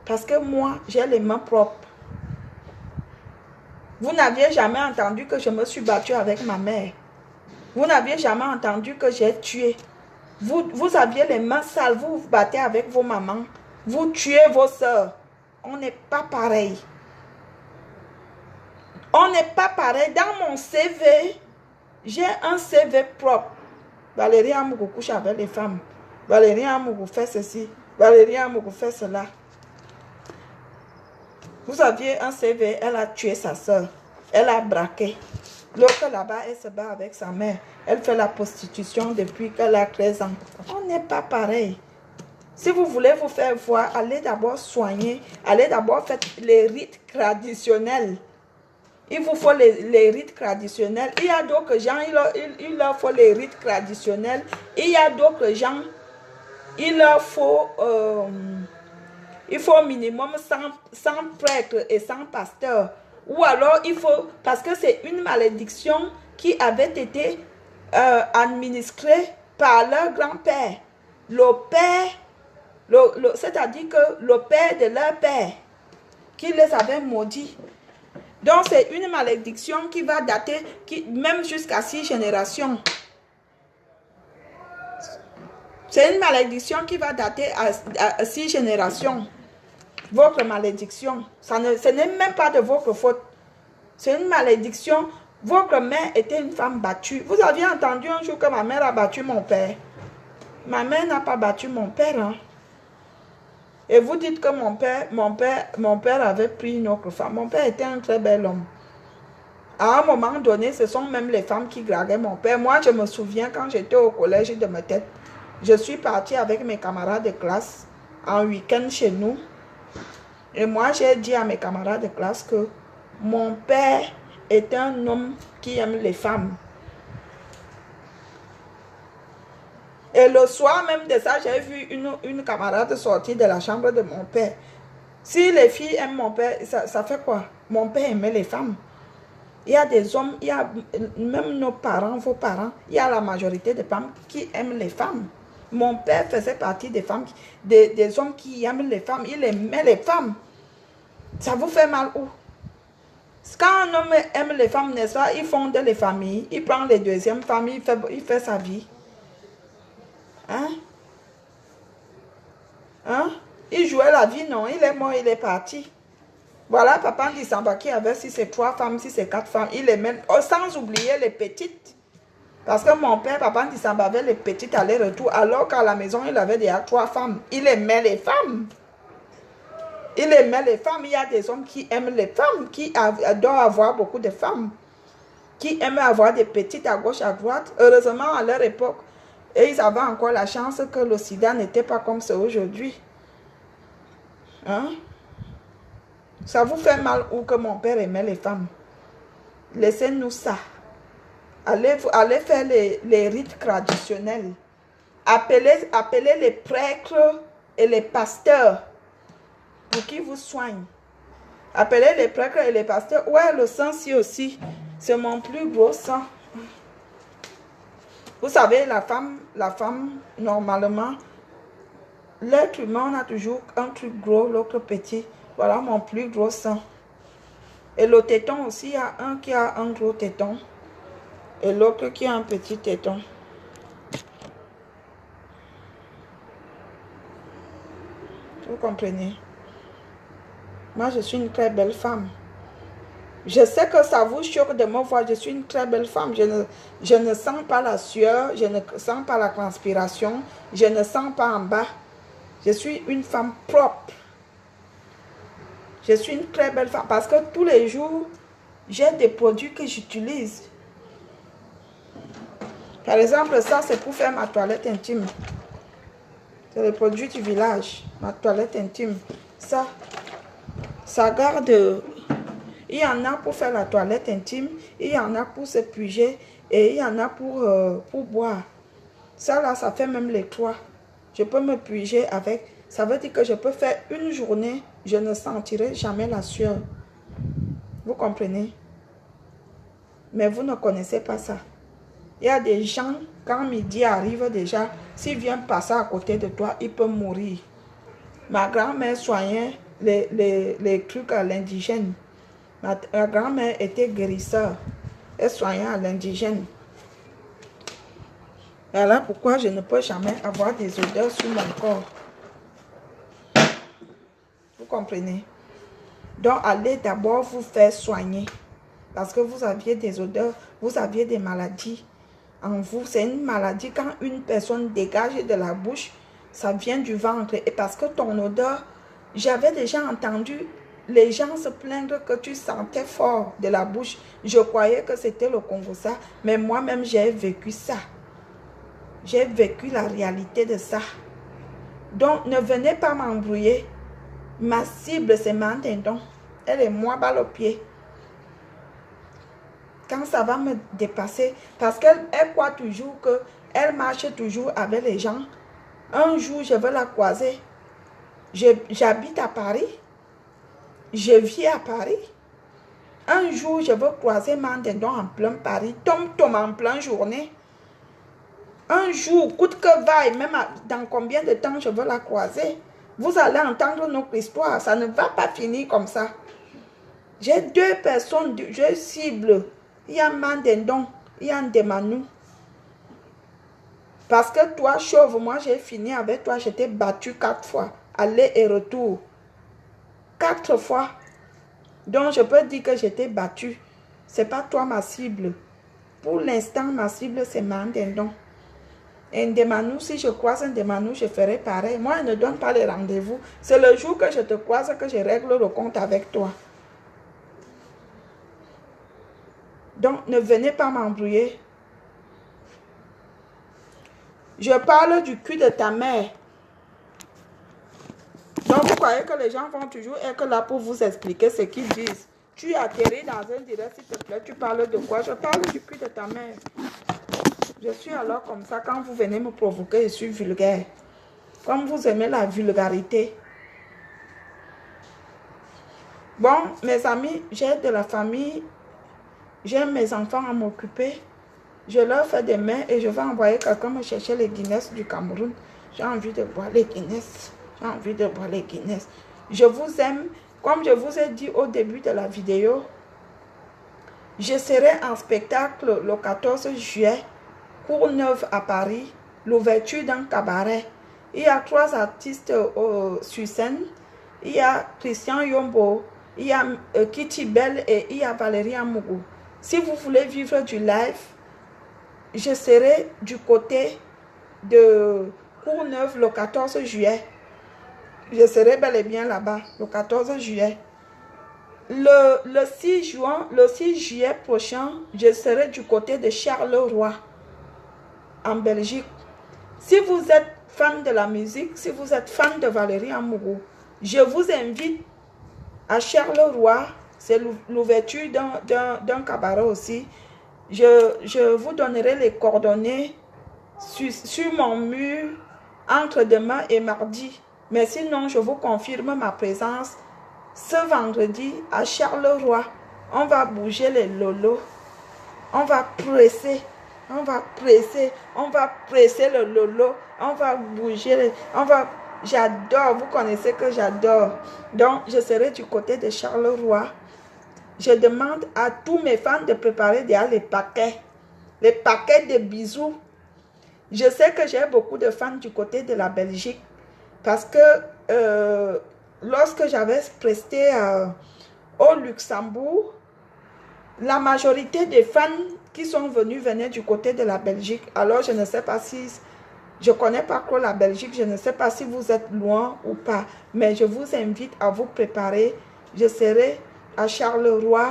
Parce que moi, j'ai les mains propres. Vous n'aviez jamais entendu que je me suis battue avec ma mère. Vous n'aviez jamais entendu que j'ai tué. Vous aviez les mains sales, vous vous battez avec vos mamans. Vous tuez vos soeurs. On n'est pas pareil. On n'est pas pareil. Dans mon CV, j'ai un CV propre. Valérie Amougou couche avec les femmes. Valérie Amougou fait ceci. Valérie Amougou fait cela. Vous aviez un CV, elle a tué sa soeur. Elle a braqué. L'autre là-bas, elle se bat avec sa mère. Elle fait la prostitution depuis qu'elle a 13 ans. On n'est pas pareil. Si vous voulez vous faire voir, allez d'abord soigner. Allez d'abord faire les rites traditionnels. Il vous faut les rites traditionnels. Il y a d'autres gens, il leur faut les rites traditionnels. Il y a d'autres gens, il faut au minimum 100 prêtres et 100 pasteurs. Ou alors, il faut, parce que c'est une malédiction qui avait été administrée par leur grand-père. Le père, c'est-à-dire que le père de leur père, qui les avait maudits. Donc, c'est une malédiction qui va dater, même jusqu'à 6 générations. C'est une malédiction qui va dater à 6 générations. Votre malédiction, ce n'est même pas de votre faute. C'est une malédiction. Votre mère était une femme battue. Vous aviez entendu un jour que ma mère a battu mon père. Ma mère n'a pas battu mon père. Hein? Et vous dites que mon père avait pris une autre femme. Mon père était un très bel homme. À un moment donné, ce sont même les femmes qui draguaient mon père. Moi, je me souviens quand j'étais au collège de ma tête, je suis partie avec mes camarades de classe en week-end chez nous. Et moi, j'ai dit à mes camarades de classe que mon père est un homme qui aime les femmes. Et le soir même de ça, j'ai vu une camarade sortir de la chambre de mon père. Si les filles aiment mon père, ça fait quoi? Mon père aimait les femmes. Il y a des hommes, il y a même nos parents, vos parents, il y a la majorité des femmes qui aiment les femmes. Mon père faisait partie des femmes, des hommes qui aiment les femmes. Il aimait les femmes. Ça vous fait mal où? Quand un homme aime les femmes, n'est-ce pas, il fonde les familles, il prend les deuxièmes familles, il fait sa vie. Hein? Hein? Il jouait la vie, non, il est mort, il est parti. Voilà, papa Ndisamba qui avait si c'est 3 femmes, si c'est 4 femmes, il les met, sans oublier les petites. Parce que mon père, papa Ndisamba avait les petites aller-retour, alors qu'à la maison, il avait déjà 3 femmes. Il aimait les femmes. Il aimait les femmes. Il y a des hommes qui aiment les femmes, qui adorent avoir beaucoup de femmes, qui aiment avoir des petites à gauche, à droite. Heureusement, à leur époque, et ils avaient encore la chance que le sida n'était pas comme c'est aujourd'hui. Hein? Ça vous fait mal ou que mon père aimait les femmes? Laissez-nous ça. Allez faire les rites traditionnels. Appelez les prêtres et les pasteurs pour qu'ils vous soignent. Appelez les prêtres et les pasteurs. Ouais, le sang-ci aussi. C'est mon plus gros sang. Vous savez, la femme, normalement, l'être humain, on a toujours un truc gros, l'autre petit. Voilà mon plus gros sang. Et le téton aussi, il y a un qui a un gros téton. Et l'autre qui a un petit téton. Vous comprenez? Moi, je suis une très belle femme. Je sais que ça vous choque de me voir. Je suis une très belle femme. Je ne sens pas la sueur. Je ne sens pas la transpiration. Je ne sens pas en bas. Je suis une femme propre. Je suis une très belle femme. Parce que tous les jours, j'ai des produits que j'utilise. Par exemple, ça, c'est pour faire ma toilette intime. C'est le produit du village. Ma toilette intime. Ça garde... Il y en a pour faire la toilette intime, il y en a pour se puger et il y en a pour boire. Ça là, ça fait même les 3. Je peux me puger avec. Ça veut dire que je peux faire une journée, je ne sentirai jamais la sueur. Vous comprenez? Mais vous ne connaissez pas ça. Il y a des gens, quand midi arrive déjà, s'ils viennent passer à côté de toi, ils peuvent mourir. Ma grand-mère soignait les trucs à l'indigène. Ma grand-mère était guérisseur. Elle soignait à l'indigène. Voilà pourquoi je ne peux jamais avoir des odeurs sur mon corps. Vous comprenez? Donc, allez d'abord vous faire soigner. Parce que vous aviez des odeurs, vous aviez des maladies en vous. C'est une maladie. Quand une personne dégage de la bouche, ça vient du ventre. Et parce que ton odeur, j'avais déjà entendu les gens se plaignent que tu sentais fort de la bouche. Je croyais que c'était le Congo-ça, mais moi-même, j'ai vécu ça. J'ai vécu la réalité de ça. Donc, ne venez pas m'embrouiller. Ma cible, c'est Mandindon. Elle est moi bas le pied. Quand ça va me dépasser, parce qu'elle croit toujours qu'elle marche toujours avec les gens. Un jour, je vais la croiser. J'habite à Paris. Je vis à Paris. Un jour, je veux croiser Mandindon en plein Paris. Tom en pleine journée. Un jour, coûte que vaille, même dans combien de temps je veux la croiser. Vous allez entendre notre histoire. Ça ne va pas finir comme ça. J'ai deux personnes, je cible. Il y a Mandindon, il y a Ndemanou. Parce que toi, chauve, moi j'ai fini avec toi, je t'ai battu 4 fois. Aller et retour. 4 fois. Donc je peux dire que je t'ai battu. Ce n'est pas toi ma cible. Pour l'instant, ma cible c'est Mandindon. Et Ndemanou, si je croise un Ndemanou, je ferai pareil. Moi, je ne donne pas les rendez-vous. C'est le jour que je te croise que je règle le compte avec toi. Donc, ne venez pas m'embrouiller. Je parle du cul de ta mère. Donc, vous croyez que les gens vont toujours être là pour vous expliquer ce qu'ils disent. Tu atterris dans un direct, s'il te plaît, tu parles de quoi? Je parle du cul de ta mère. Je suis alors comme ça, quand vous venez me provoquer, je suis vulgaire. Comme vous aimez la vulgarité. Bon, mes amis, j'ai de la famille, j'ai mes enfants à m'occuper. Je leur fais des mains et je vais envoyer quelqu'un me chercher les Guinness du Cameroun. J'ai envie de boire les Guinness. J'ai envie de boire les Guinness. Je vous aime. Comme je vous ai dit au début de la vidéo, je serai en spectacle le 14 juillet. Courneuve à Paris, l'ouverture d'un cabaret. Il y a 3 artistes sur scène. Il y a Christian Yombo, il y a Kitty Bell et il y a Valérie Amougou. Si vous voulez vivre du live, je serai du côté de Courneuve le 14 juillet. Je serai bel et bien là-bas le 14 juillet. Le 6 juillet prochain, je serai du côté de Charleroi, en Belgique. Si vous êtes fan de la musique, si vous êtes fan de Valérie Amougou, je vous invite à Charleroi. C'est l'ouverture d'un cabaret aussi. Je vous donnerai les coordonnées sur mon mur entre demain et mardi. Mais sinon, je vous confirme ma présence ce vendredi à Charleroi. On va bouger les lolos. On va presser. On va presser. On va presser le lolo. On va bouger. J'adore. Vous connaissez que j'adore. Donc, je serai du côté de Charleroi. Je demande à tous mes fans de préparer déjà les paquets. Les paquets de bisous. Je sais que j'ai beaucoup de fans du côté de la Belgique. Parce que lorsque j'avais presté au Luxembourg, la majorité des fans qui sont venus venaient du côté de la Belgique. Alors, je ne sais pas si... Je ne connais pas trop la Belgique. Je ne sais pas si vous êtes loin ou pas. Mais je vous invite à vous préparer. Je serai à Charleroi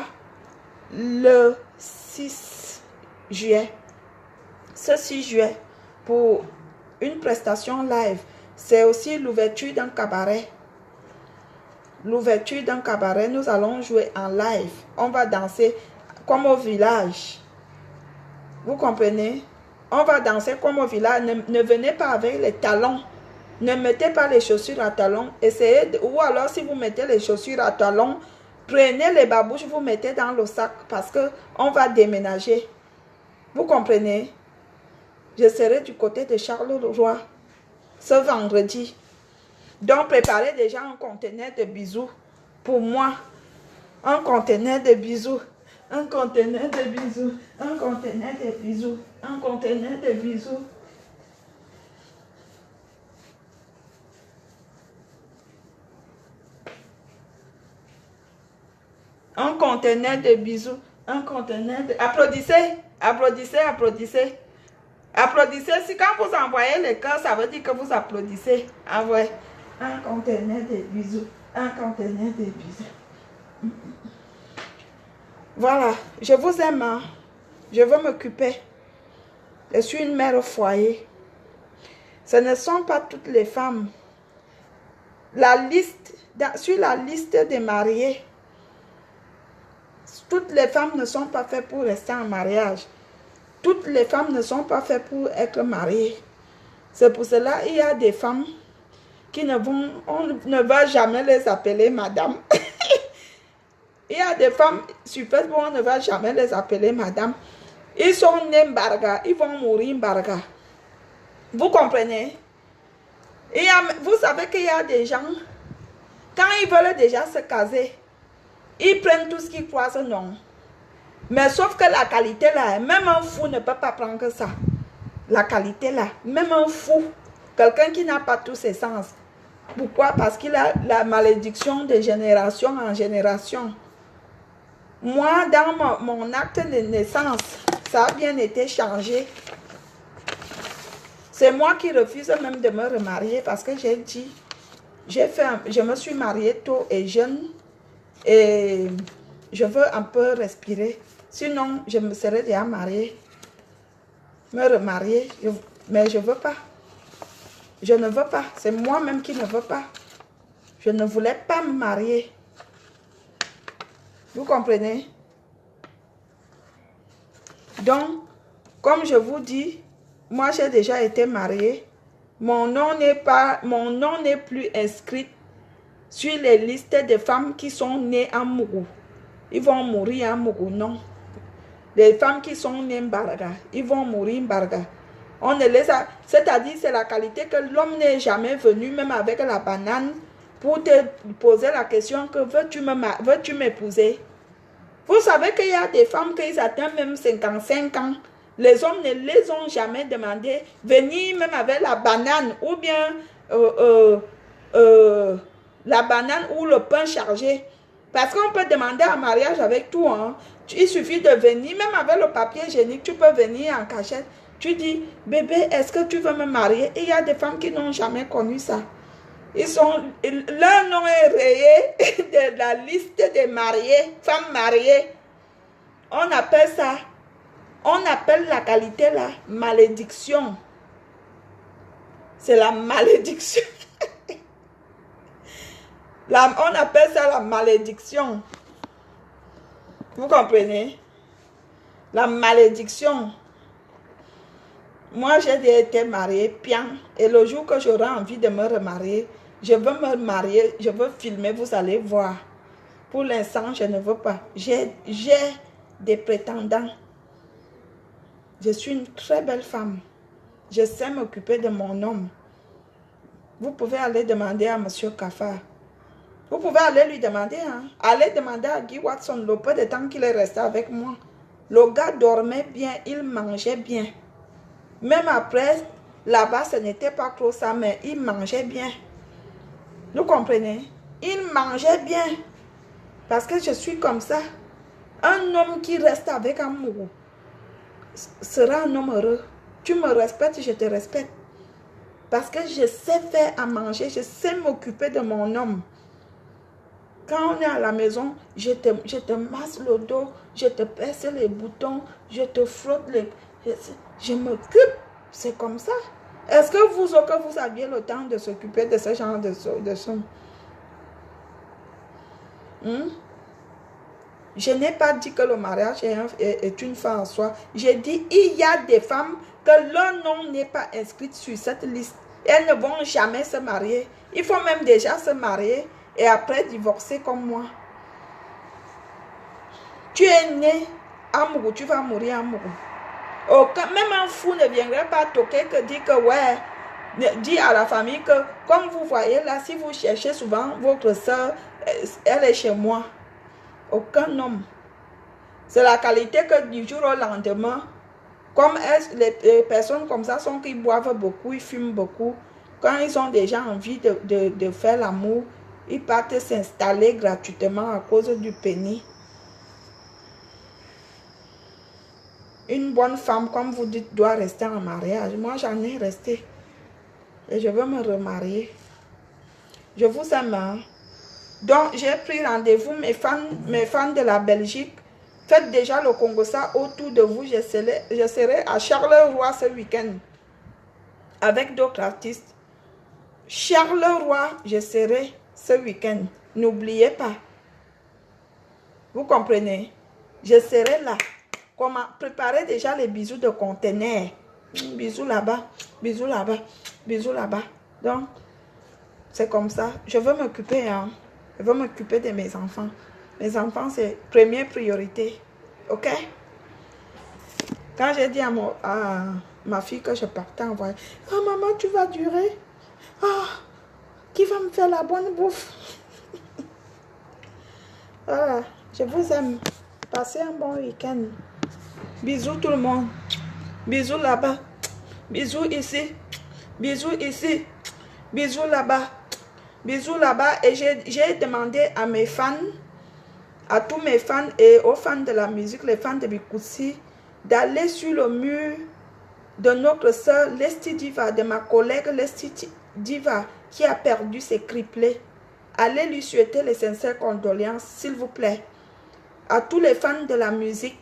le 6 juillet. Ce 6 juillet pour une prestation live. C'est aussi l'ouverture d'un cabaret. L'ouverture d'un cabaret, nous allons jouer en live. On va danser comme au village. Vous comprenez? On va danser comme au village. Ne venez pas avec les talons. Ne mettez pas les chaussures à talons. Essayez, ou alors si vous mettez les chaussures à talons, prenez les babouches, vous mettez dans le sac parce qu'on va déménager. Vous comprenez? Je serai du côté de Charleroi ce vendredi. Donc, préparez déjà un conteneur de bisous pour moi. Un conteneur de bisous. Un conteneur de bisous. Un conteneur de bisous. Un conteneur de bisous. Un conteneur de bisous. Un conteneur de... Applaudissez. Applaudissez, applaudissez. Applaudissez. Si quand vous envoyez le cœur, ça veut dire que vous applaudissez. Ah ouais. Un conteneur de bisous. Un conteneur de bisous. Voilà, je vous aime, hein. Je veux m'occuper. Je suis une mère au foyer. Ce ne sont pas toutes les femmes. Sur la liste des mariés, toutes les femmes ne sont pas faites pour rester en mariage. Toutes les femmes ne sont pas faites pour être mariées. C'est pour cela qu'il y a des femmes qui on ne va jamais les appeler madame. Il y a des femmes sur Facebook, on ne va jamais les appeler madame. Ils sont nés Mbarga, ils vont mourir Mbarga. Vous comprenez? Vous savez qu'il y a des gens, quand ils veulent déjà se caser, ils prennent tout ce qu'ils croisent, non. Mais sauf que la qualité là, même un fou ne peut pas prendre ça. La qualité là, même un fou, quelqu'un qui n'a pas tous ses sens. Pourquoi? Parce qu'il a la malédiction de génération en génération. Moi, dans mon acte de naissance, ça a bien été changé. C'est moi qui refuse même de me remarier parce que j'ai dit, je me suis mariée tôt et jeune et je veux un peu respirer. Sinon, je me serais déjà mariée, me remarier, mais je ne veux pas. Je ne veux pas. C'est moi-même qui ne veux pas. Je ne voulais pas me marier. Vous comprenez? Donc, comme je vous dis, moi j'ai déjà été mariée. Mon nom n'est plus inscrit sur les listes des femmes qui sont nées en Mougou. Ils vont mourir en Mougou, non. Les femmes qui sont nées Mbarga, ils vont mourir Mbarga. On ne les a, c'est-à-dire c'est la qualité que l'homme n'est jamais venu, même avec la banane, pour te poser la question que veux-tu m'épouser? Vous savez qu'il y a des femmes qui atteignent même 55 ans. Les hommes ne les ont jamais demandé venir même avec la banane ou bien la banane ou le pain chargé. Parce qu'on peut demander un mariage avec tout. Hein. Il suffit de venir, même avec le papier hygiénique, tu peux venir en cachette. Tu dis, bébé, est-ce que tu veux me marier? Et il y a des femmes qui n'ont jamais connu ça. Leur nom est rayé de la liste des mariés, femmes mariées. On appelle ça, on appelle la qualité la malédiction. C'est la malédiction. On appelle ça la malédiction. Vous comprenez? La malédiction. Moi, j'ai été mariée, bien. Et le jour que j'aurai envie de me remarier, je veux me marier, je veux filmer, vous allez voir. Pour l'instant, je ne veux pas. J'ai des prétendants. Je suis une très belle femme. Je sais m'occuper de mon homme. Vous pouvez aller demander à M. Kafar. Vous pouvez aller lui demander. Hein? Allez demander à Guy Watson le peu de temps qu'il est resté avec moi. Le gars dormait bien, il mangeait bien. Même après, là-bas, ce n'était pas trop ça, mais il mangeait bien. Vous comprenez? Il mangeait bien. Parce que je suis comme ça. Un homme qui reste avec un mourou sera un homme heureux. Tu me respectes, je te respecte. Parce que je sais faire à manger, je sais m'occuper de mon homme. Quand on est à la maison, je te masse le dos, je te perce les boutons, je te frotte les... Je m'occupe, c'est comme ça. Est-ce que vous aviez le temps de s'occuper de ce genre de choses? Je n'ai pas dit que le mariage est une fin en soi. J'ai dit il y a des femmes que leur nom n'est pas inscrit sur cette liste. Elles ne vont jamais se marier. Il faut même déjà se marier et après divorcer comme moi. Tu es né à Mougou, tu vas mourir à Mougou. Même un fou ne viendrait pas toquer que dire que ouais, dit à la famille que comme vous voyez là, si vous cherchez souvent votre soeur, elle est chez moi. Aucun homme. C'est la qualité que du jour au lendemain, comme les personnes comme ça sont qui boivent beaucoup, ils fument beaucoup, quand ils ont déjà envie de faire l'amour, ils partent s'installer gratuitement à cause du pénis. Une bonne femme, comme vous dites, doit rester en mariage. Moi, j'en ai resté. Et je veux me remarier. Je vous aime. Hein? Donc, j'ai pris rendez-vous, mes fans de la Belgique. Faites déjà le Congossa autour de vous. Je serai à Charleroi ce week-end avec d'autres artistes. Charleroi, je serai ce week-end. N'oubliez pas. Vous comprenez? Je serai là. Comment préparer déjà les bisous de conteneur. Bisous là-bas, bisous là-bas, bisous là-bas. Donc, c'est comme ça. Je veux m'occuper, hein. Je veux m'occuper de mes enfants. Mes enfants, c'est première priorité. Ok? Quand j'ai dit à ma fille que je partais en voyage, « Oh maman, tu vas durer? Oh, qui va me faire la bonne bouffe? » Voilà, je vous aime. Passez un bon week-end. Bisous tout le monde. Bisous là-bas. Bisous ici. Bisous ici. Bisous là-bas. Bisous là-bas. Et j'ai demandé à mes fans, à tous mes fans et aux fans de la musique, les fans de Bikoussi, d'aller sur le mur de notre soeur Lesti Diva, de ma collègue Lesti Diva, qui a perdu ses triplés. Allez lui souhaiter les sincères condoléances, s'il vous plaît. À tous les fans de la musique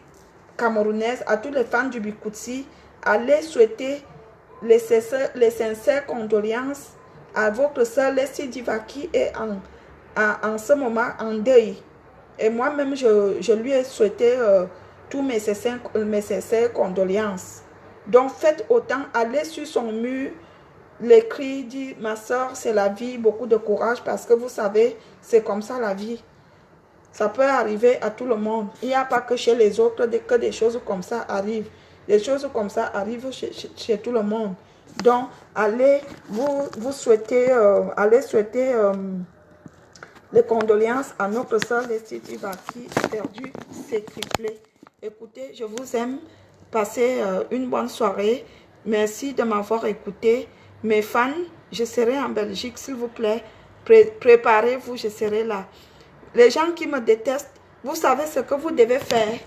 camerounaise, à tous les fans du Bikoussi, allez souhaiter les sincères condoléances à votre soeur Lesti Diva qui est en ce moment en deuil. Et moi-même, je lui ai souhaité tous mes sincères condoléances. Donc, faites autant, allez sur son mur, l'écrit, dit, ma soeur, c'est la vie, beaucoup de courage, parce que vous savez, c'est comme ça la vie. Ça peut arriver à tout le monde. Il n'y a pas que chez les autres que des choses comme ça arrivent. Des choses comme ça arrivent chez tout le monde. Donc, allez souhaiter les condoléances à notre soeur Lesti Diva qui a perdu ses triplés. Écoutez, je vous aime. Passez une bonne soirée. Merci de m'avoir écouté. Mes fans, je serai en Belgique, s'il vous plaît. Préparez-vous, je serai là. Les gens qui me détestent, vous savez ce que vous devez faire.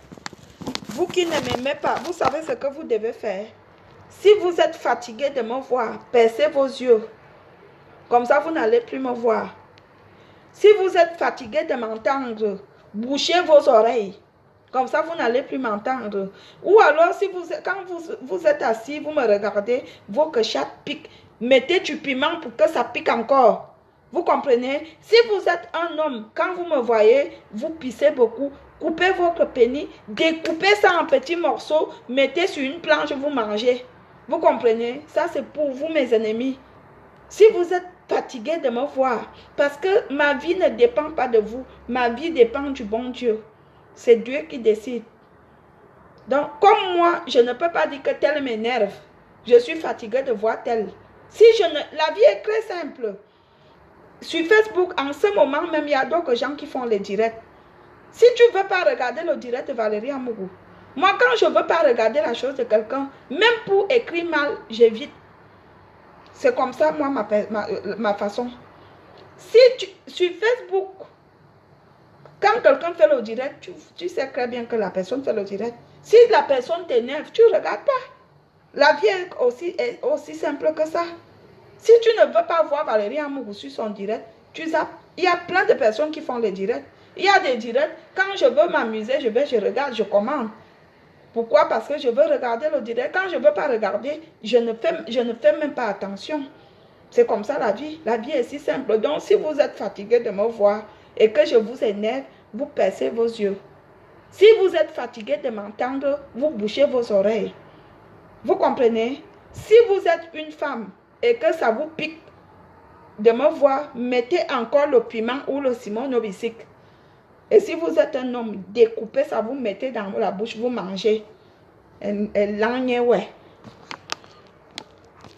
Vous qui ne m'aimez pas, vous savez ce que vous devez faire. Si vous êtes fatigué de me voir, percez vos yeux. Comme ça, vous n'allez plus me voir. Si vous êtes fatigué de m'entendre, bouchez vos oreilles. Comme ça, vous n'allez plus m'entendre. Ou alors, quand vous êtes assis, vous me regardez, vos quechates piquent. Mettez du piment pour que ça pique encore. Vous comprenez? Si vous êtes un homme, quand vous me voyez, vous pissez beaucoup. Coupez votre pénis, découpez ça en petits morceaux, mettez sur une planche, vous mangez. Vous comprenez? Ça, c'est pour vous, mes ennemis. Si vous êtes fatigué de me voir, parce que ma vie ne dépend pas de vous, ma vie dépend du bon Dieu. C'est Dieu qui décide. Donc, comme moi, je ne peux pas dire que tel m'énerve. Je suis fatiguée de voir tel. La vie est très simple. Sur Facebook, en ce moment même, il y a d'autres gens qui font les directs. Si tu ne veux pas regarder le direct de Valérie Amourou, moi, quand je ne veux pas regarder la chose de quelqu'un, même pour écrire mal, j'évite. C'est comme ça, moi, ma façon. Sur Facebook, quand quelqu'un fait le direct, tu sais très bien que la personne fait le direct. Si la personne t'énerve, tu ne regardes pas. La vie est aussi simple que ça. Si tu ne veux pas voir Valérie Amourou sur son direct, tu zappes. Il y a plein de personnes qui font les directs. Il y a des directs, quand je veux m'amuser, je regarde, je commande. Pourquoi? Parce que je veux regarder le direct. Quand je ne veux pas regarder, je ne fais même pas attention. C'est comme ça la vie. La vie est si simple. Donc, si vous êtes fatigué de me voir et que je vous énerve, vous percez vos yeux. Si vous êtes fatigué de m'entendre, vous bouchez vos oreilles. Vous comprenez? Si vous êtes une femme et que ça vous pique de me voir, mettez encore le piment ou le ciment au bicycle. Et si vous êtes un homme, découpez ça, vous mettez dans la bouche, vous mangez. Et l'année, ouais.